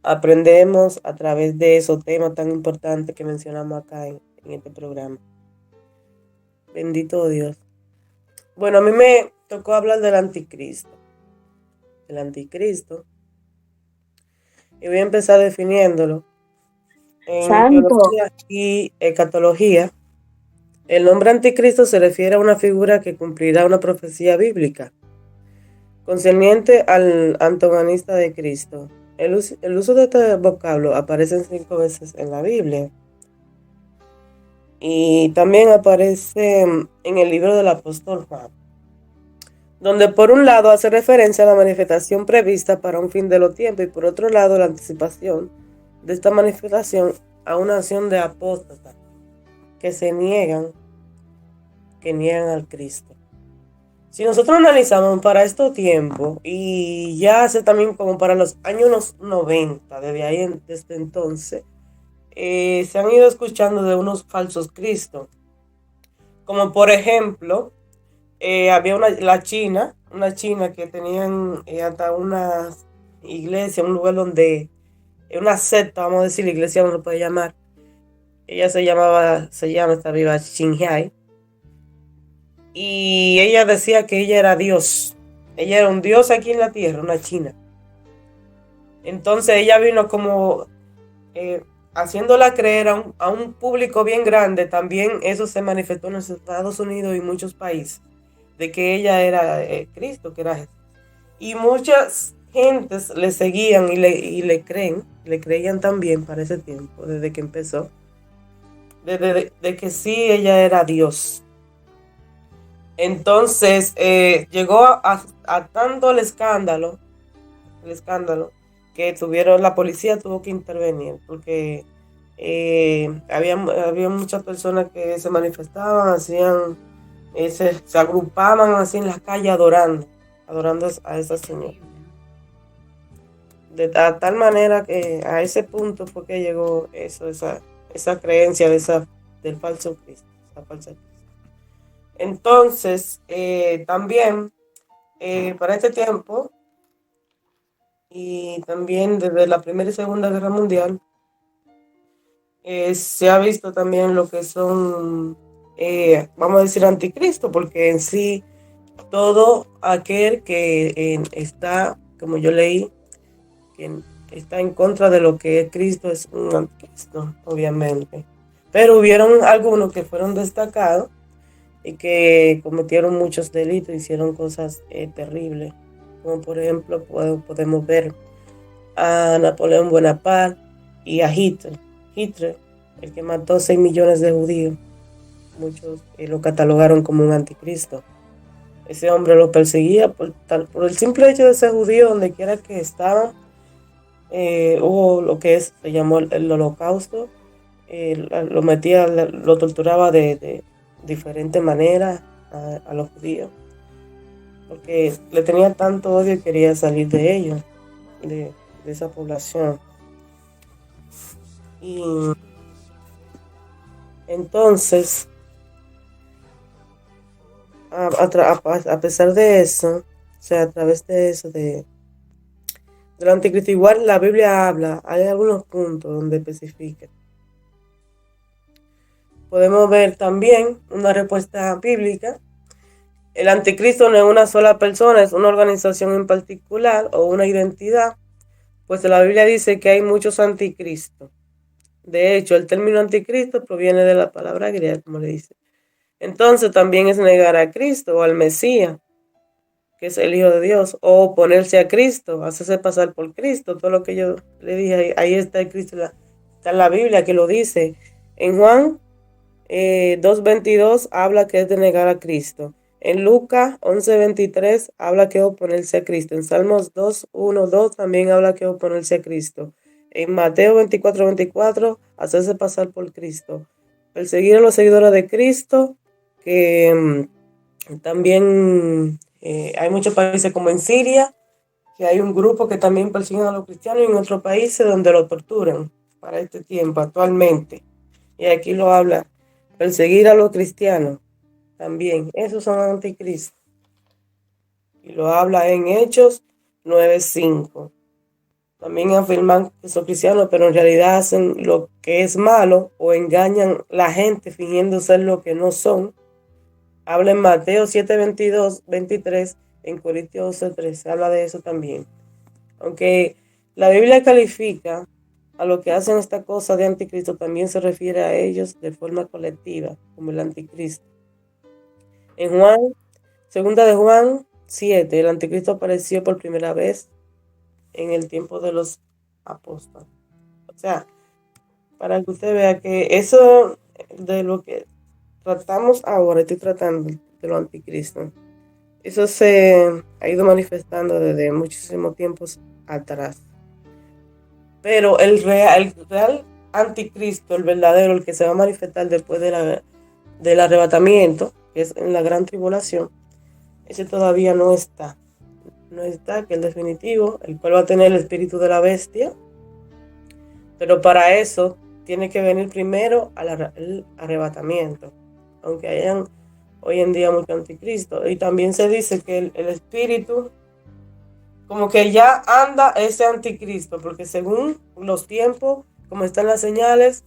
aprendemos a través de esos temas tan importantes que mencionamos acá en este programa. Bendito Dios. Bueno, a mí me tocó hablar del anticristo. El anticristo. Y voy a empezar definiéndolo en Santo. teología y escatología. El nombre anticristo se refiere a una figura que cumplirá una profecía bíblica concerniente al antagonista de Cristo. El uso de este vocablo aparece 5 veces en la Biblia y también aparece en el libro del apóstol Juan, donde por un lado hace referencia a la manifestación prevista para un fin de los tiempos y por otro lado la anticipación de esta manifestación a una acción de apóstatas que niegan al Cristo. Si nosotros analizamos para estos tiempos y ya hace también como para los años 90, desde entonces, se han ido escuchando de unos falsos cristos, como por ejemplo, había una china que tenían hasta una iglesia, un lugar donde, una secta, vamos a decir, la iglesia no lo puede llamar, ella se llama, está viva, Xinjiang, y ella decía que ella era Dios, ella era un Dios aquí en la tierra, una china. Entonces ella vino como haciéndola creer a un público bien grande. También eso se manifestó en los Estados Unidos y muchos países, de que ella era Cristo, que era Jesús. Y muchas gentes le seguían y le creían también para ese tiempo, desde que empezó, de que sí, ella era Dios. Entonces llegó a tanto el escándalo que la policía tuvo que intervenir porque había muchas personas que se manifestaban, se agrupaban así en las calles adorando a esa señora. De tal manera que a ese punto fue que llegó esa creencia del falso Cristo, esa falsa Cristo. Entonces, también para este tiempo, y también desde la Primera y Segunda Guerra Mundial, se ha visto también lo que son, vamos a decir, anticristo, porque en sí todo aquel que está, como yo leí, que está en contra de lo que es Cristo es un anticristo, obviamente. Pero hubieron algunos que fueron destacados y que cometieron muchos delitos, hicieron cosas terribles, como por ejemplo podemos ver a Napoleón Bonaparte y a Hitler, el que mató 6 millones de judíos. Muchos lo catalogaron como un anticristo. Ese hombre lo perseguía por el simple hecho de ser judío. Donde quiera que estaban, hubo lo que se llamó el holocausto. Lo torturaba de diferente manera a los judíos, porque le tenía tanto odio y quería salir de ellos, de esa población. Y entonces, a pesar de eso, o sea, a través de eso, del anticristo, igual la Biblia hay algunos puntos donde especifica. Podemos ver también una respuesta bíblica. El anticristo no es una sola persona, es una organización en particular o una identidad, pues la Biblia dice que hay muchos anticristos. De hecho, el término anticristo proviene de la palabra griega, como le dice. Entonces también es negar a Cristo o al Mesías, que es el Hijo de Dios, o oponerse a Cristo, hacerse pasar por Cristo. Todo lo que yo le dije, ahí está el Cristo, está en la Biblia que lo dice. En Juan 2:22 habla que es de negar a Cristo. En Lucas 11:23 habla que es oponerse a Cristo. En Salmos 2:1-2 también habla que es oponerse a Cristo. En Mateo 24:24, hacerse pasar por Cristo. Perseguir a los seguidores de Cristo, que también hay muchos países como en Siria, que hay un grupo que también persiguen a los cristianos, y en otros países donde lo torturan para este tiempo actualmente. Y aquí lo habla. Perseguir a los cristianos también, esos son anticristos. Y lo habla en Hechos 9:5. También afirman que son cristianos, pero en realidad hacen lo que es malo o engañan a la gente fingiendo ser lo que no son. Habla en Mateo 7:22-23, en Corintios 11:3, habla de eso también. Aunque la Biblia califica a lo que hacen esta cosa de anticristo también se refiere a ellos de forma colectiva, como el anticristo. En Juan, segunda de Juan 7, el anticristo apareció por primera vez en el tiempo de los apóstoles. O sea, para que usted vea que eso de lo que tratamos ahora, estoy tratando de lo anticristo, eso se ha ido manifestando desde muchísimos tiempos atrás. Pero el real anticristo, el verdadero, el que se va a manifestar después del arrebatamiento, que es en la gran tribulación, ese todavía no está. No está, que el definitivo, el cual va a tener el espíritu de la bestia. Pero para eso tiene que venir primero el arrebatamiento, aunque hayan hoy en día mucho anticristo. Y también se dice que el espíritu, como que ya anda ese anticristo, porque según los tiempos, como están las señales,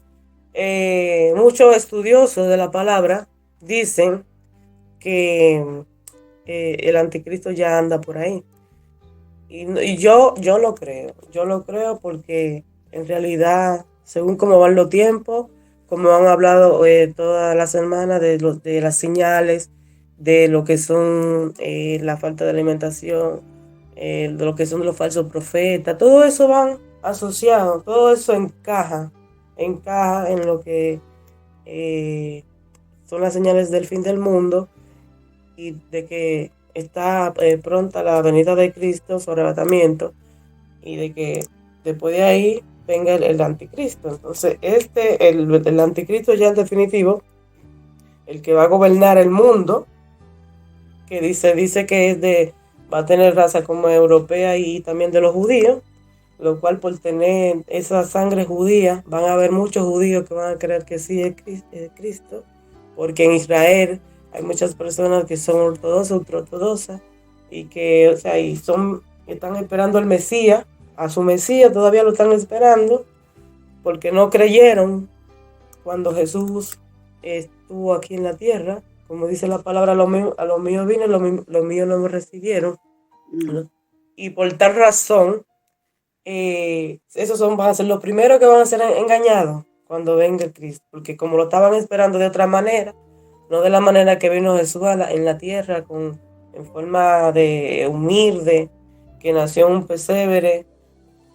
muchos estudiosos de la palabra dicen que el anticristo ya anda por ahí. Y yo lo creo porque en realidad, según cómo van los tiempos, como han hablado todas las semanas de las señales, de lo que son la falta de alimentación, de lo que son los falsos profetas, todo eso van asociados, todo eso encaja en lo que son las señales del fin del mundo y de que está pronta la venida de Cristo, su arrebatamiento, y de que después de ahí venga el anticristo. Entonces, el anticristo ya en definitivo, el que va a gobernar el mundo, que dice que va a tener raza como europea y también de los judíos, lo cual por tener esa sangre judía, van a haber muchos judíos que van a creer que sí es Cristo, porque en Israel hay muchas personas que son ultraortodoxas, y que, o sea, están esperando al Mesías, a su Mesías todavía lo están esperando, porque no creyeron cuando Jesús estuvo aquí en la tierra. Como dice la palabra, a los míos vine, los míos no me recibieron. ¿No? Y por tal razón, esos van a ser los primeros que van a ser engañados cuando venga Cristo, porque como lo estaban esperando de otra manera, no de la manera que vino Jesús en la tierra, en forma de humilde, que nació en un pesebre,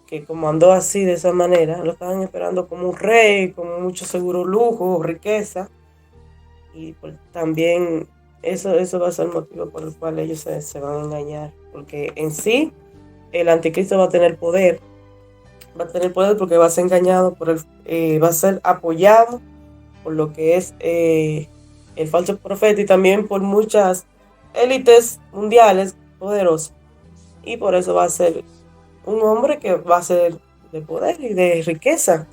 que como andó así de esa manera, lo estaban esperando como un rey, como mucho seguro lujo, riqueza, y pues también eso va a ser el motivo por el cual ellos se van a engañar, porque en sí el anticristo va a tener poder porque va a ser engañado, va a ser apoyado por lo que es el falso profeta y también por muchas élites mundiales poderosas. Y por eso va a ser un hombre que va a ser de poder y de riqueza.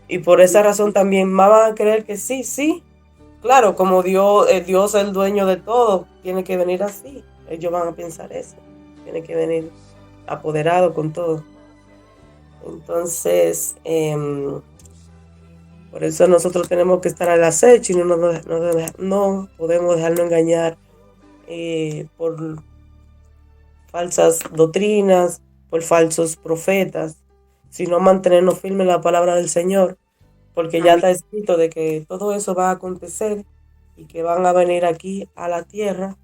Y por esa razón también más van a creer que sí. Claro, como Dios es el dueño de todo, tiene que venir así. Ellos van a pensar eso. Tiene que venir apoderado con todo. Entonces, por eso nosotros tenemos que estar al acecho y no podemos dejarnos engañar por falsas doctrinas, por falsos profetas, sino mantenernos firmes en la palabra del Señor, porque ya está escrito de que todo eso va a acontecer y que van a venir aquí a la tierra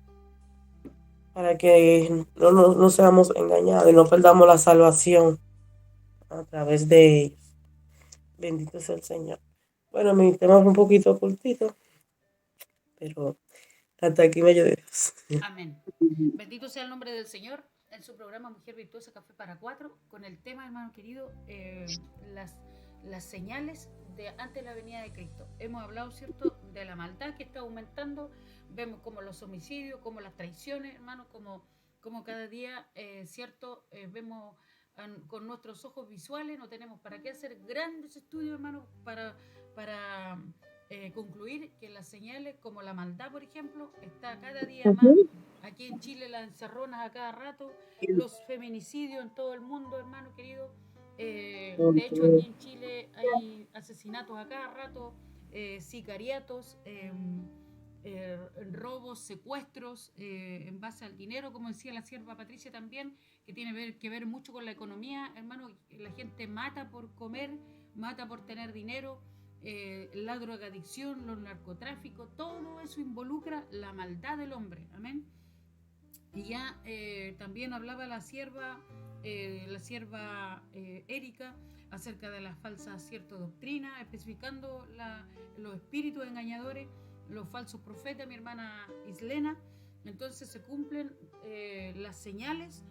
para que no seamos engañados y no perdamos la salvación a través de ellos. Bendito sea el Señor. Bueno, mi tema es un poquito cortito, pero hasta aquí me ayudó Dios. Amén. Bendito sea el nombre del Señor. En su programa Mujer Virtuosa Café para Cuatro, con el tema, hermano querido, las señales de antes de la venida de Cristo. Hemos hablado, ¿cierto?, de la maldad que está aumentando. Vemos como los homicidios, como las traiciones, hermano, como cada día, ¿cierto?, vemos con nuestros ojos visuales. No tenemos para qué hacer grandes estudios, hermano, para concluir que las señales, como la maldad, por ejemplo, está cada día más. Aquí en Chile las encerronas a cada rato, los feminicidios en todo el mundo, hermano querido. De hecho, aquí en Chile hay asesinatos a cada rato, sicariatos, robos, secuestros en base al dinero, como decía la sierva Patricia también, que tiene que ver mucho con la economía, hermano. La gente mata por comer, mata por tener dinero, la drogadicción, los narcotráficos, todo eso involucra la maldad del hombre, amén. Y ya también hablaba la sierva Erika acerca de las falsas doctrinas, especificando los espíritus engañadores, los falsos profetas, mi hermana Islena. Entonces se cumplen las señales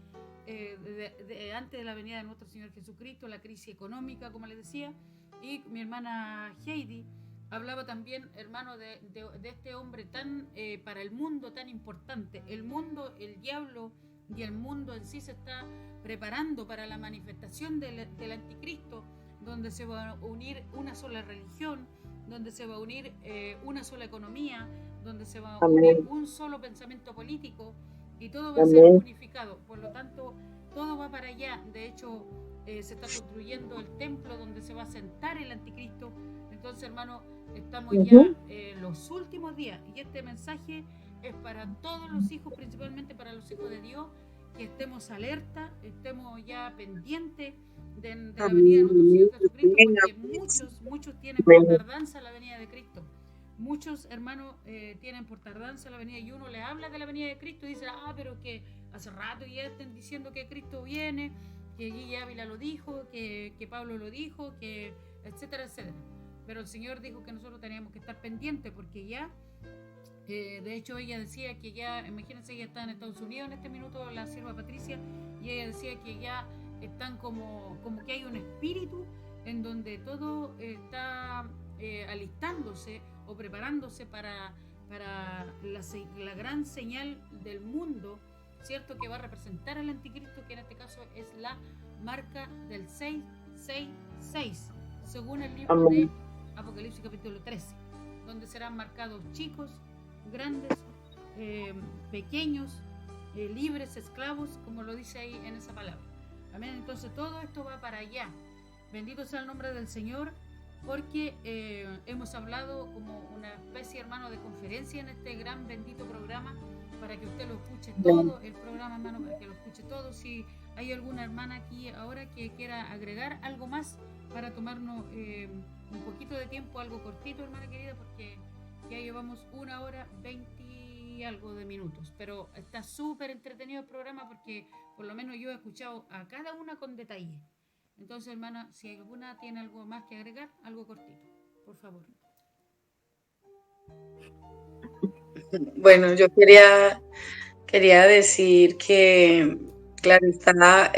antes de la venida de nuestro Señor Jesucristo, la crisis económica, como les decía. Y mi hermana Heidi hablaba también, hermano, de este hombre tan para el mundo tan importante. El mundo, el diablo y el mundo en sí se está preparando para la manifestación del anticristo, donde se va a unir una sola religión, donde se va a unir una sola economía, donde se va a unir un solo pensamiento político, y todo va a ser unificado. Por lo tanto, todo va para allá. De hecho, se está construyendo el templo donde se va a sentar el anticristo. Entonces, hermano, estamos ya en los últimos días, y este mensaje es para todos los hijos, principalmente para los hijos de Dios, que estemos alerta, estemos ya pendientes de la venida de nuestro Señor Jesucristo, porque muchos tienen por tardanza la venida de Cristo. Muchos hermanos tienen por tardanza la venida, y uno le habla de la venida de Cristo y dice, pero que hace rato ya están diciendo que Cristo viene, que Guille Ávila lo dijo, que Pablo lo dijo, que etcétera, etcétera. Pero el Señor dijo que nosotros teníamos que estar pendientes, porque ya, de hecho ella decía que ya, imagínense, ella está en Estados Unidos en este minuto, la sierva Patricia, y ella decía que ya están como que hay un espíritu en donde todo está alistándose o preparándose para la gran señal del mundo, ¿cierto? Que va a representar al anticristo, que en este caso es la marca del 666, según el libro de Apocalipsis capítulo 13, donde serán marcados chicos, grandes, pequeños, libres, esclavos, como lo dice ahí en esa palabra. Amén. Entonces todo esto va para allá. Bendito sea el nombre del Señor, porque hemos hablado como una especie, hermano, de conferencia en este gran bendito programa, para que usted lo escuche todo, el programa, hermano, para que lo escuche todo. Si hay alguna hermana aquí ahora que quiera agregar algo más para tomarnos un poquito de tiempo, algo cortito, hermana querida, porque ya llevamos 1 hora 20 y algo de minutos, pero está súper entretenido el programa, porque por lo menos yo he escuchado a cada una con detalle. Entonces, hermana, si alguna tiene algo más que agregar, algo cortito, por favor. Bueno, yo quería decir que, claro, está,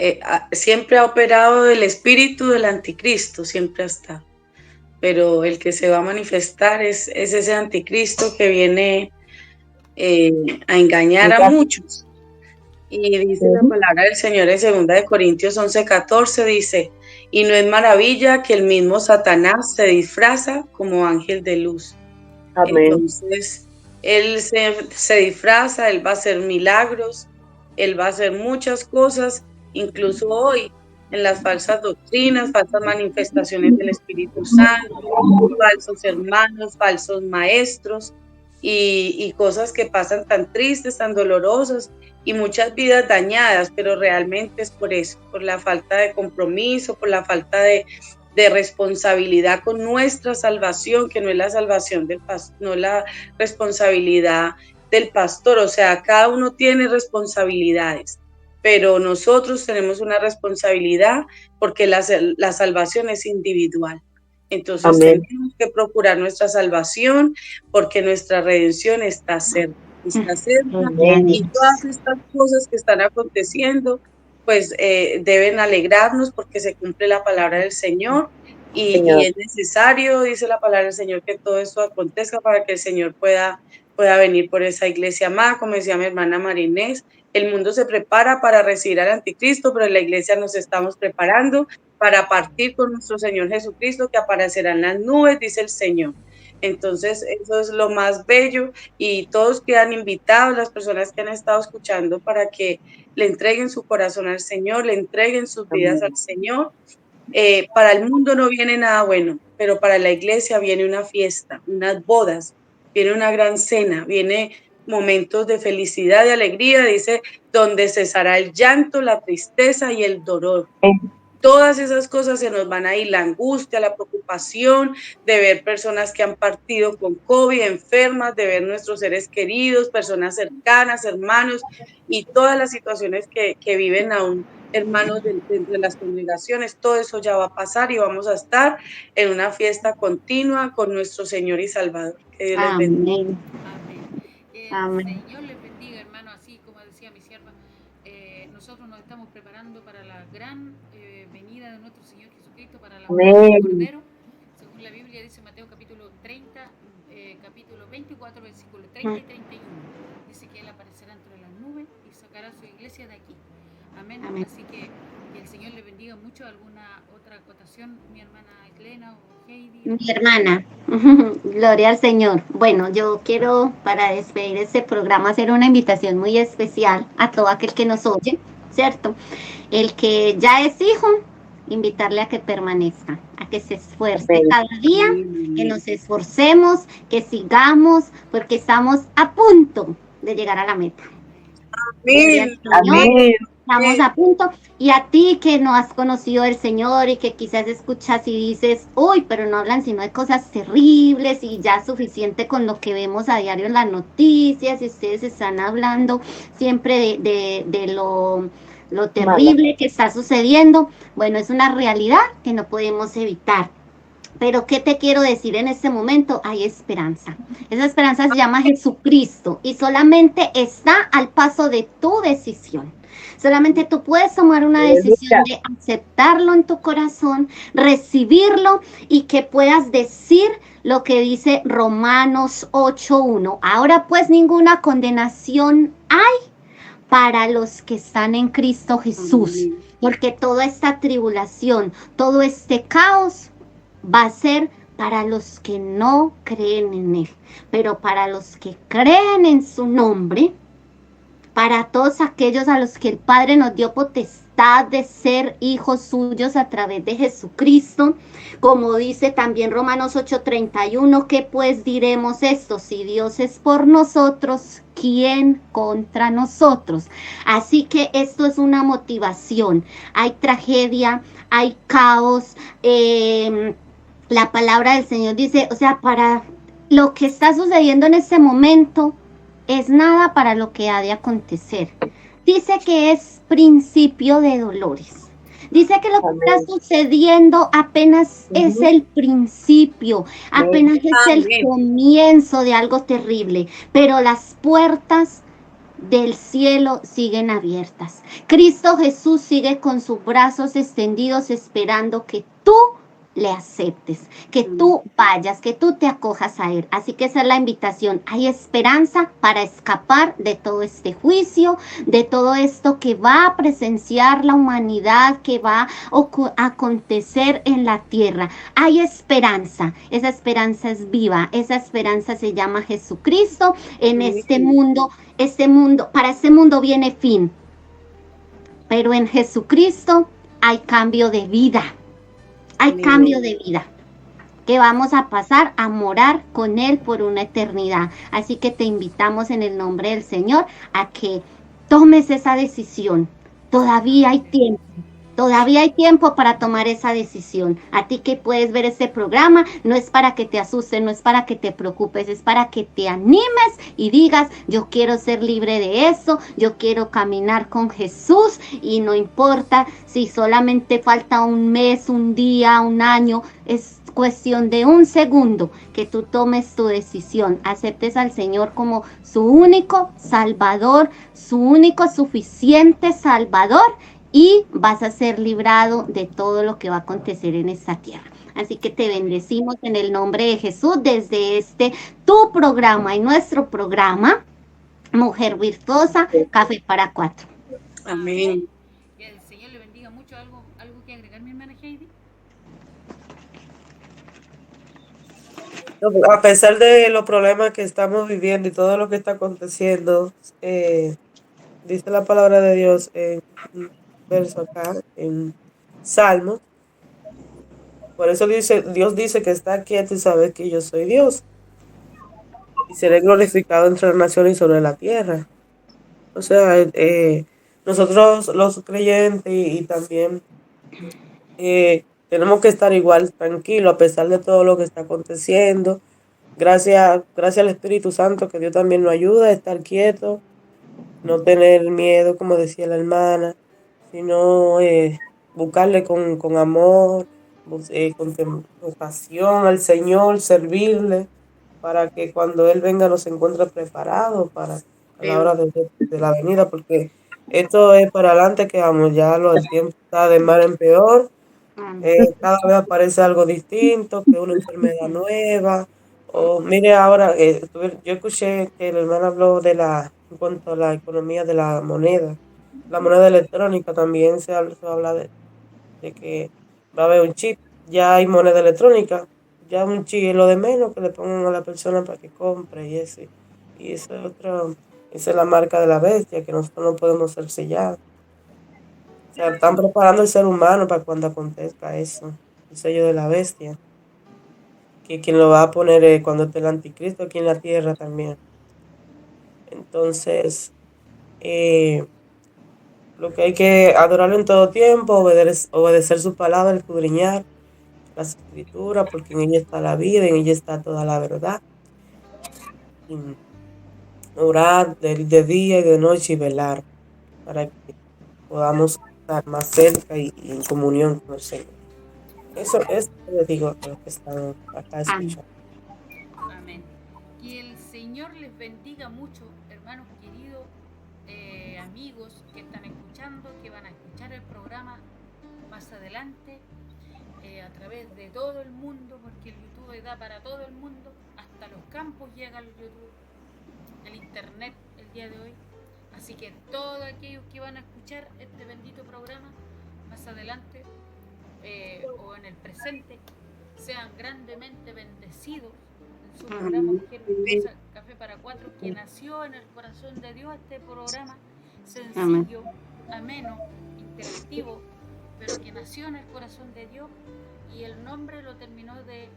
siempre ha operado el espíritu del anticristo, siempre está. Pero el que se va a manifestar es ese anticristo que viene a engañar a muchos. Y dice la palabra del Señor en 2 Corintios 11:14, dice, y no es maravilla que el mismo Satanás se disfraza como ángel de luz. Amén. Entonces, él se disfraza, él va a hacer milagros, él va a hacer muchas cosas, incluso hoy, en las falsas doctrinas, falsas manifestaciones del Espíritu Santo, falsos hermanos, falsos maestros, y cosas que pasan tan tristes, tan dolorosas, y muchas vidas dañadas, pero realmente es por eso, por la falta de compromiso, por la falta de responsabilidad con nuestra salvación, que no es la salvación del pastor, no es la responsabilidad del pastor. O sea, cada uno tiene responsabilidades, pero nosotros tenemos una responsabilidad, porque la salvación es individual. Entonces, amén, tenemos que procurar nuestra salvación, porque nuestra redención está cerca. Amén. Y todas estas cosas que están aconteciendo, pues deben alegrarnos, porque se cumple la palabra del Señor, y es necesario, dice la palabra del Señor, que todo esto acontezca para que el Señor pueda venir por esa iglesia amada. Como decía mi hermana Marinés, el mundo se prepara para recibir al anticristo, pero en la iglesia nos estamos preparando para partir con nuestro Señor Jesucristo, que aparecerá en las nubes, dice el Señor. Entonces, eso es lo más bello, y todos quedan invitados, las personas que han estado escuchando, para que le entreguen su corazón al Señor, le entreguen sus vidas al Señor. Para el mundo no viene nada bueno, pero para la iglesia viene una fiesta, unas bodas, viene una gran cena, viene momentos de felicidad, de alegría, dice, donde cesará el llanto, la tristeza y el dolor. Todas esas cosas se nos van a ir, la angustia, la preocupación de ver personas que han partido con COVID, enfermas, de ver nuestros seres queridos, personas cercanas, hermanos, y todas las situaciones que viven aún hermanos de las congregaciones, todo eso ya va a pasar y vamos a estar en una fiesta continua con nuestro Señor y Salvador. Que Dios les bendiga. Amén. El Amén. Señor les bendiga, hermano, así como decía mi sierva. Nosotros nos estamos preparando para la gran venida de nuestro Señor Jesucristo, para la boda del Cordero. Según la Biblia dice Mateo capítulo 30, capítulo 24, versículos 30 y 31. Dice que Él aparecerá entre las nubes y sacará a su iglesia de aquí. Amén. Amén. Así que el Señor le bendiga mucho. ¿Alguna otra acotación, mi hermana Elena o Heidi? Mi hermana, gloria al Señor. Bueno, yo quiero para despedir este programa hacer una invitación muy especial a todo aquel que nos oye, ¿cierto? El que ya es hijo, invitarle a que permanezca, a que se esfuerce cada día, que nos esforcemos, que sigamos, porque estamos a punto de llegar a la meta. Amén. Amén. Estamos a punto. Y a ti que no has conocido al Señor y que quizás escuchas y dices, uy, pero no hablan sino de cosas terribles y ya es suficiente con lo que vemos a diario en las noticias y ustedes están hablando siempre de lo terrible que está sucediendo. Bueno, es una realidad que no podemos evitar. Pero ¿qué te quiero decir en este momento? Hay esperanza. Esa esperanza se llama Jesucristo y solamente está al paso de tu decisión. Solamente tú puedes tomar una decisión de aceptarlo en tu corazón, recibirlo y que puedas decir lo que dice Romanos 8:1. Ahora pues ninguna condenación hay para los que están en Cristo Jesús, porque toda esta tribulación, todo este caos va a ser para los que no creen en Él, pero para los que creen en su nombre, para todos aquellos a los que el Padre nos dio potestad de ser hijos suyos a través de Jesucristo, como dice también Romanos 8:31, que pues diremos esto, si Dios es por nosotros, ¿quién contra nosotros? Así que esto es una motivación. Hay tragedia, hay caos, la palabra del Señor dice, o sea, para lo que está sucediendo en este momento es nada para lo que ha de acontecer. Dice que es principio de dolores. Dice que lo que está sucediendo apenas es el principio, apenas es el comienzo de algo terrible, pero las puertas del cielo siguen abiertas. Cristo Jesús sigue con sus brazos extendidos esperando que tú le aceptes, que tú vayas, que tú te acojas a Él. Así que esa es la invitación. Hay esperanza para escapar de todo este juicio, de todo esto que va a presenciar la humanidad, que va a acontecer en la tierra. Hay esperanza. Esa esperanza es viva. Esa esperanza se llama Jesucristo. En este mundo, para este mundo viene fin. Pero en Jesucristo hay cambio de vida. Hay cambio de vida, que vamos a pasar a morar con Él por una eternidad. Así que te invitamos en el nombre del Señor a que tomes esa decisión. Todavía hay tiempo. Todavía hay tiempo para tomar esa decisión. A ti que puedes ver este programa, no es para que te asustes, no es para que te preocupes, es para que te animes y digas, yo quiero ser libre de eso, yo quiero caminar con Jesús y no importa si solamente falta un mes, un día, un año, es cuestión de un segundo que tú tomes tu decisión, aceptes al Señor como su único Salvador, su único suficiente Salvador, y vas a ser librado de todo lo que va a acontecer en esta tierra. Así que te bendecimos en el nombre de Jesús desde tu programa y nuestro programa, Mujer Virtuosa, Café para Cuatro. Amén. Que el Señor le bendiga mucho. ¿Algo que agregar, mi hermana Heidi? A pesar de los problemas que estamos viviendo y todo lo que está aconteciendo, dice la palabra de Dios en verso acá en Salmo. Por eso Dios dice que está quieto y sabe que yo soy Dios. y seré glorificado entre las naciones y sobre la tierra. O sea, nosotros los creyentes y también tenemos que estar igual tranquilos a pesar de todo lo que está aconteciendo. Gracias al Espíritu Santo que Dios también nos ayuda a estar quietos, no tener miedo, como decía la hermana, sino buscarle con amor, con pasión al Señor, servirle, para que cuando Él venga nos encuentre preparados para a la hora de la venida, porque esto es para adelante que vamos, el tiempo está de mal en peor, cada vez aparece algo distinto, que una enfermedad nueva, o mire ahora, yo escuché que el hermano habló en cuanto a la economía de la moneda electrónica también se habla de que va a haber un chip, ya hay moneda electrónica, ya un chip es lo de menos que le pongan a la persona para que compre y eso es esa es la marca de la bestia, que nosotros no podemos ser sellados. O sea, están preparando el ser humano para cuando acontezca eso, el sello de la bestia, que quien lo va a poner cuando esté el anticristo aquí en la tierra también. Entonces, lo que hay que adorarlo en todo tiempo, obedecer su palabra, escudriñar las escrituras, porque en ella está la vida, en ella está toda la verdad. Y orar de día y de noche y velar para que podamos estar más cerca y en comunión con el Señor. Eso les digo a los que están acá escuchando. Amén. Que el Señor les bendiga mucho, hermanos queridos, amigos que están escuchando, que van a escuchar el programa más adelante, a través de todo el mundo, porque el YouTube da para todo el mundo, hasta los campos llega el YouTube, el internet el día de hoy. Así que todos aquellos que van a escuchar este bendito programa más adelante o en el presente, sean grandemente bendecidos en su programa Mujer Virtuosa Café para Cuatro, que nació en el corazón de Dios. Este programa sencillo, ameno, interactivo, pero que nació en el corazón de Dios, y el nombre lo terminó de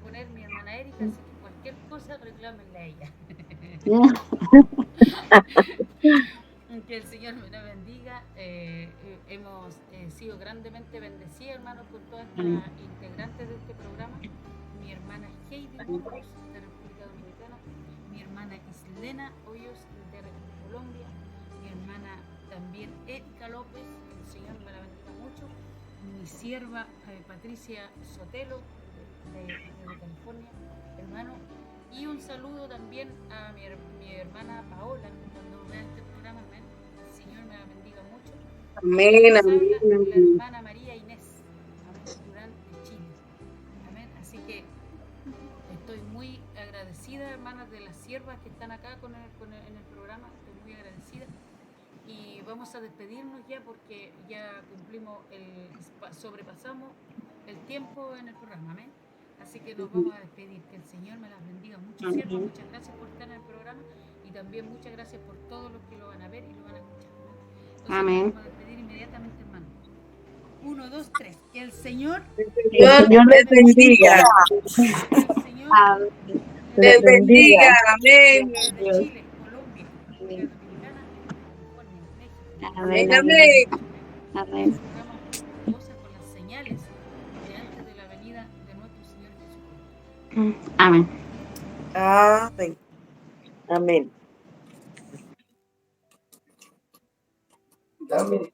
poner mi hermana Erika, así que cualquier cosa reclámenle a ella. Que el Señor me la bendiga. Hemos sido grandemente bendecidos, hermanos, con todas estas integrantes de este programa. Mi hermana Heidi Burgos, de República Dominicana, mi hermana Islena Hoyos, de Colombia, mi hermana también Erika López, que el Señor me la bendiga mucho, mi sierva Patricia Sotelo, de California, hermano, y un saludo también a mi hermana Paola, cuando vea este programa, amén. El Señor me la bendiga mucho. Amén, amén. La hermana María Inés, amén, Durán, de Chile, amén. Así que estoy muy agradecida, hermanas, de las siervas que están acá en el programa, estoy muy agradecida. Y vamos a despedirnos ya, porque ya sobrepasamos el tiempo en el programa, amén. Así que nos vamos a despedir. Que el Señor me las bendiga mucho, siervas. Muchas gracias por estar en el programa, y también muchas gracias por todos los que lo van a ver y lo van a escuchar. Entonces, amén. Nos vamos a despedir inmediatamente, hermano. 1, 2, 3. Que el Señor les bendiga. Que el Señor les bendiga. Amén. De Chile, Colombia, República Dominicana, California, México. Amén, amén. Amén. Con las señales de antes de la venida de nuestro Señor Jesucristo. Amén. Amén. Amén. Amén.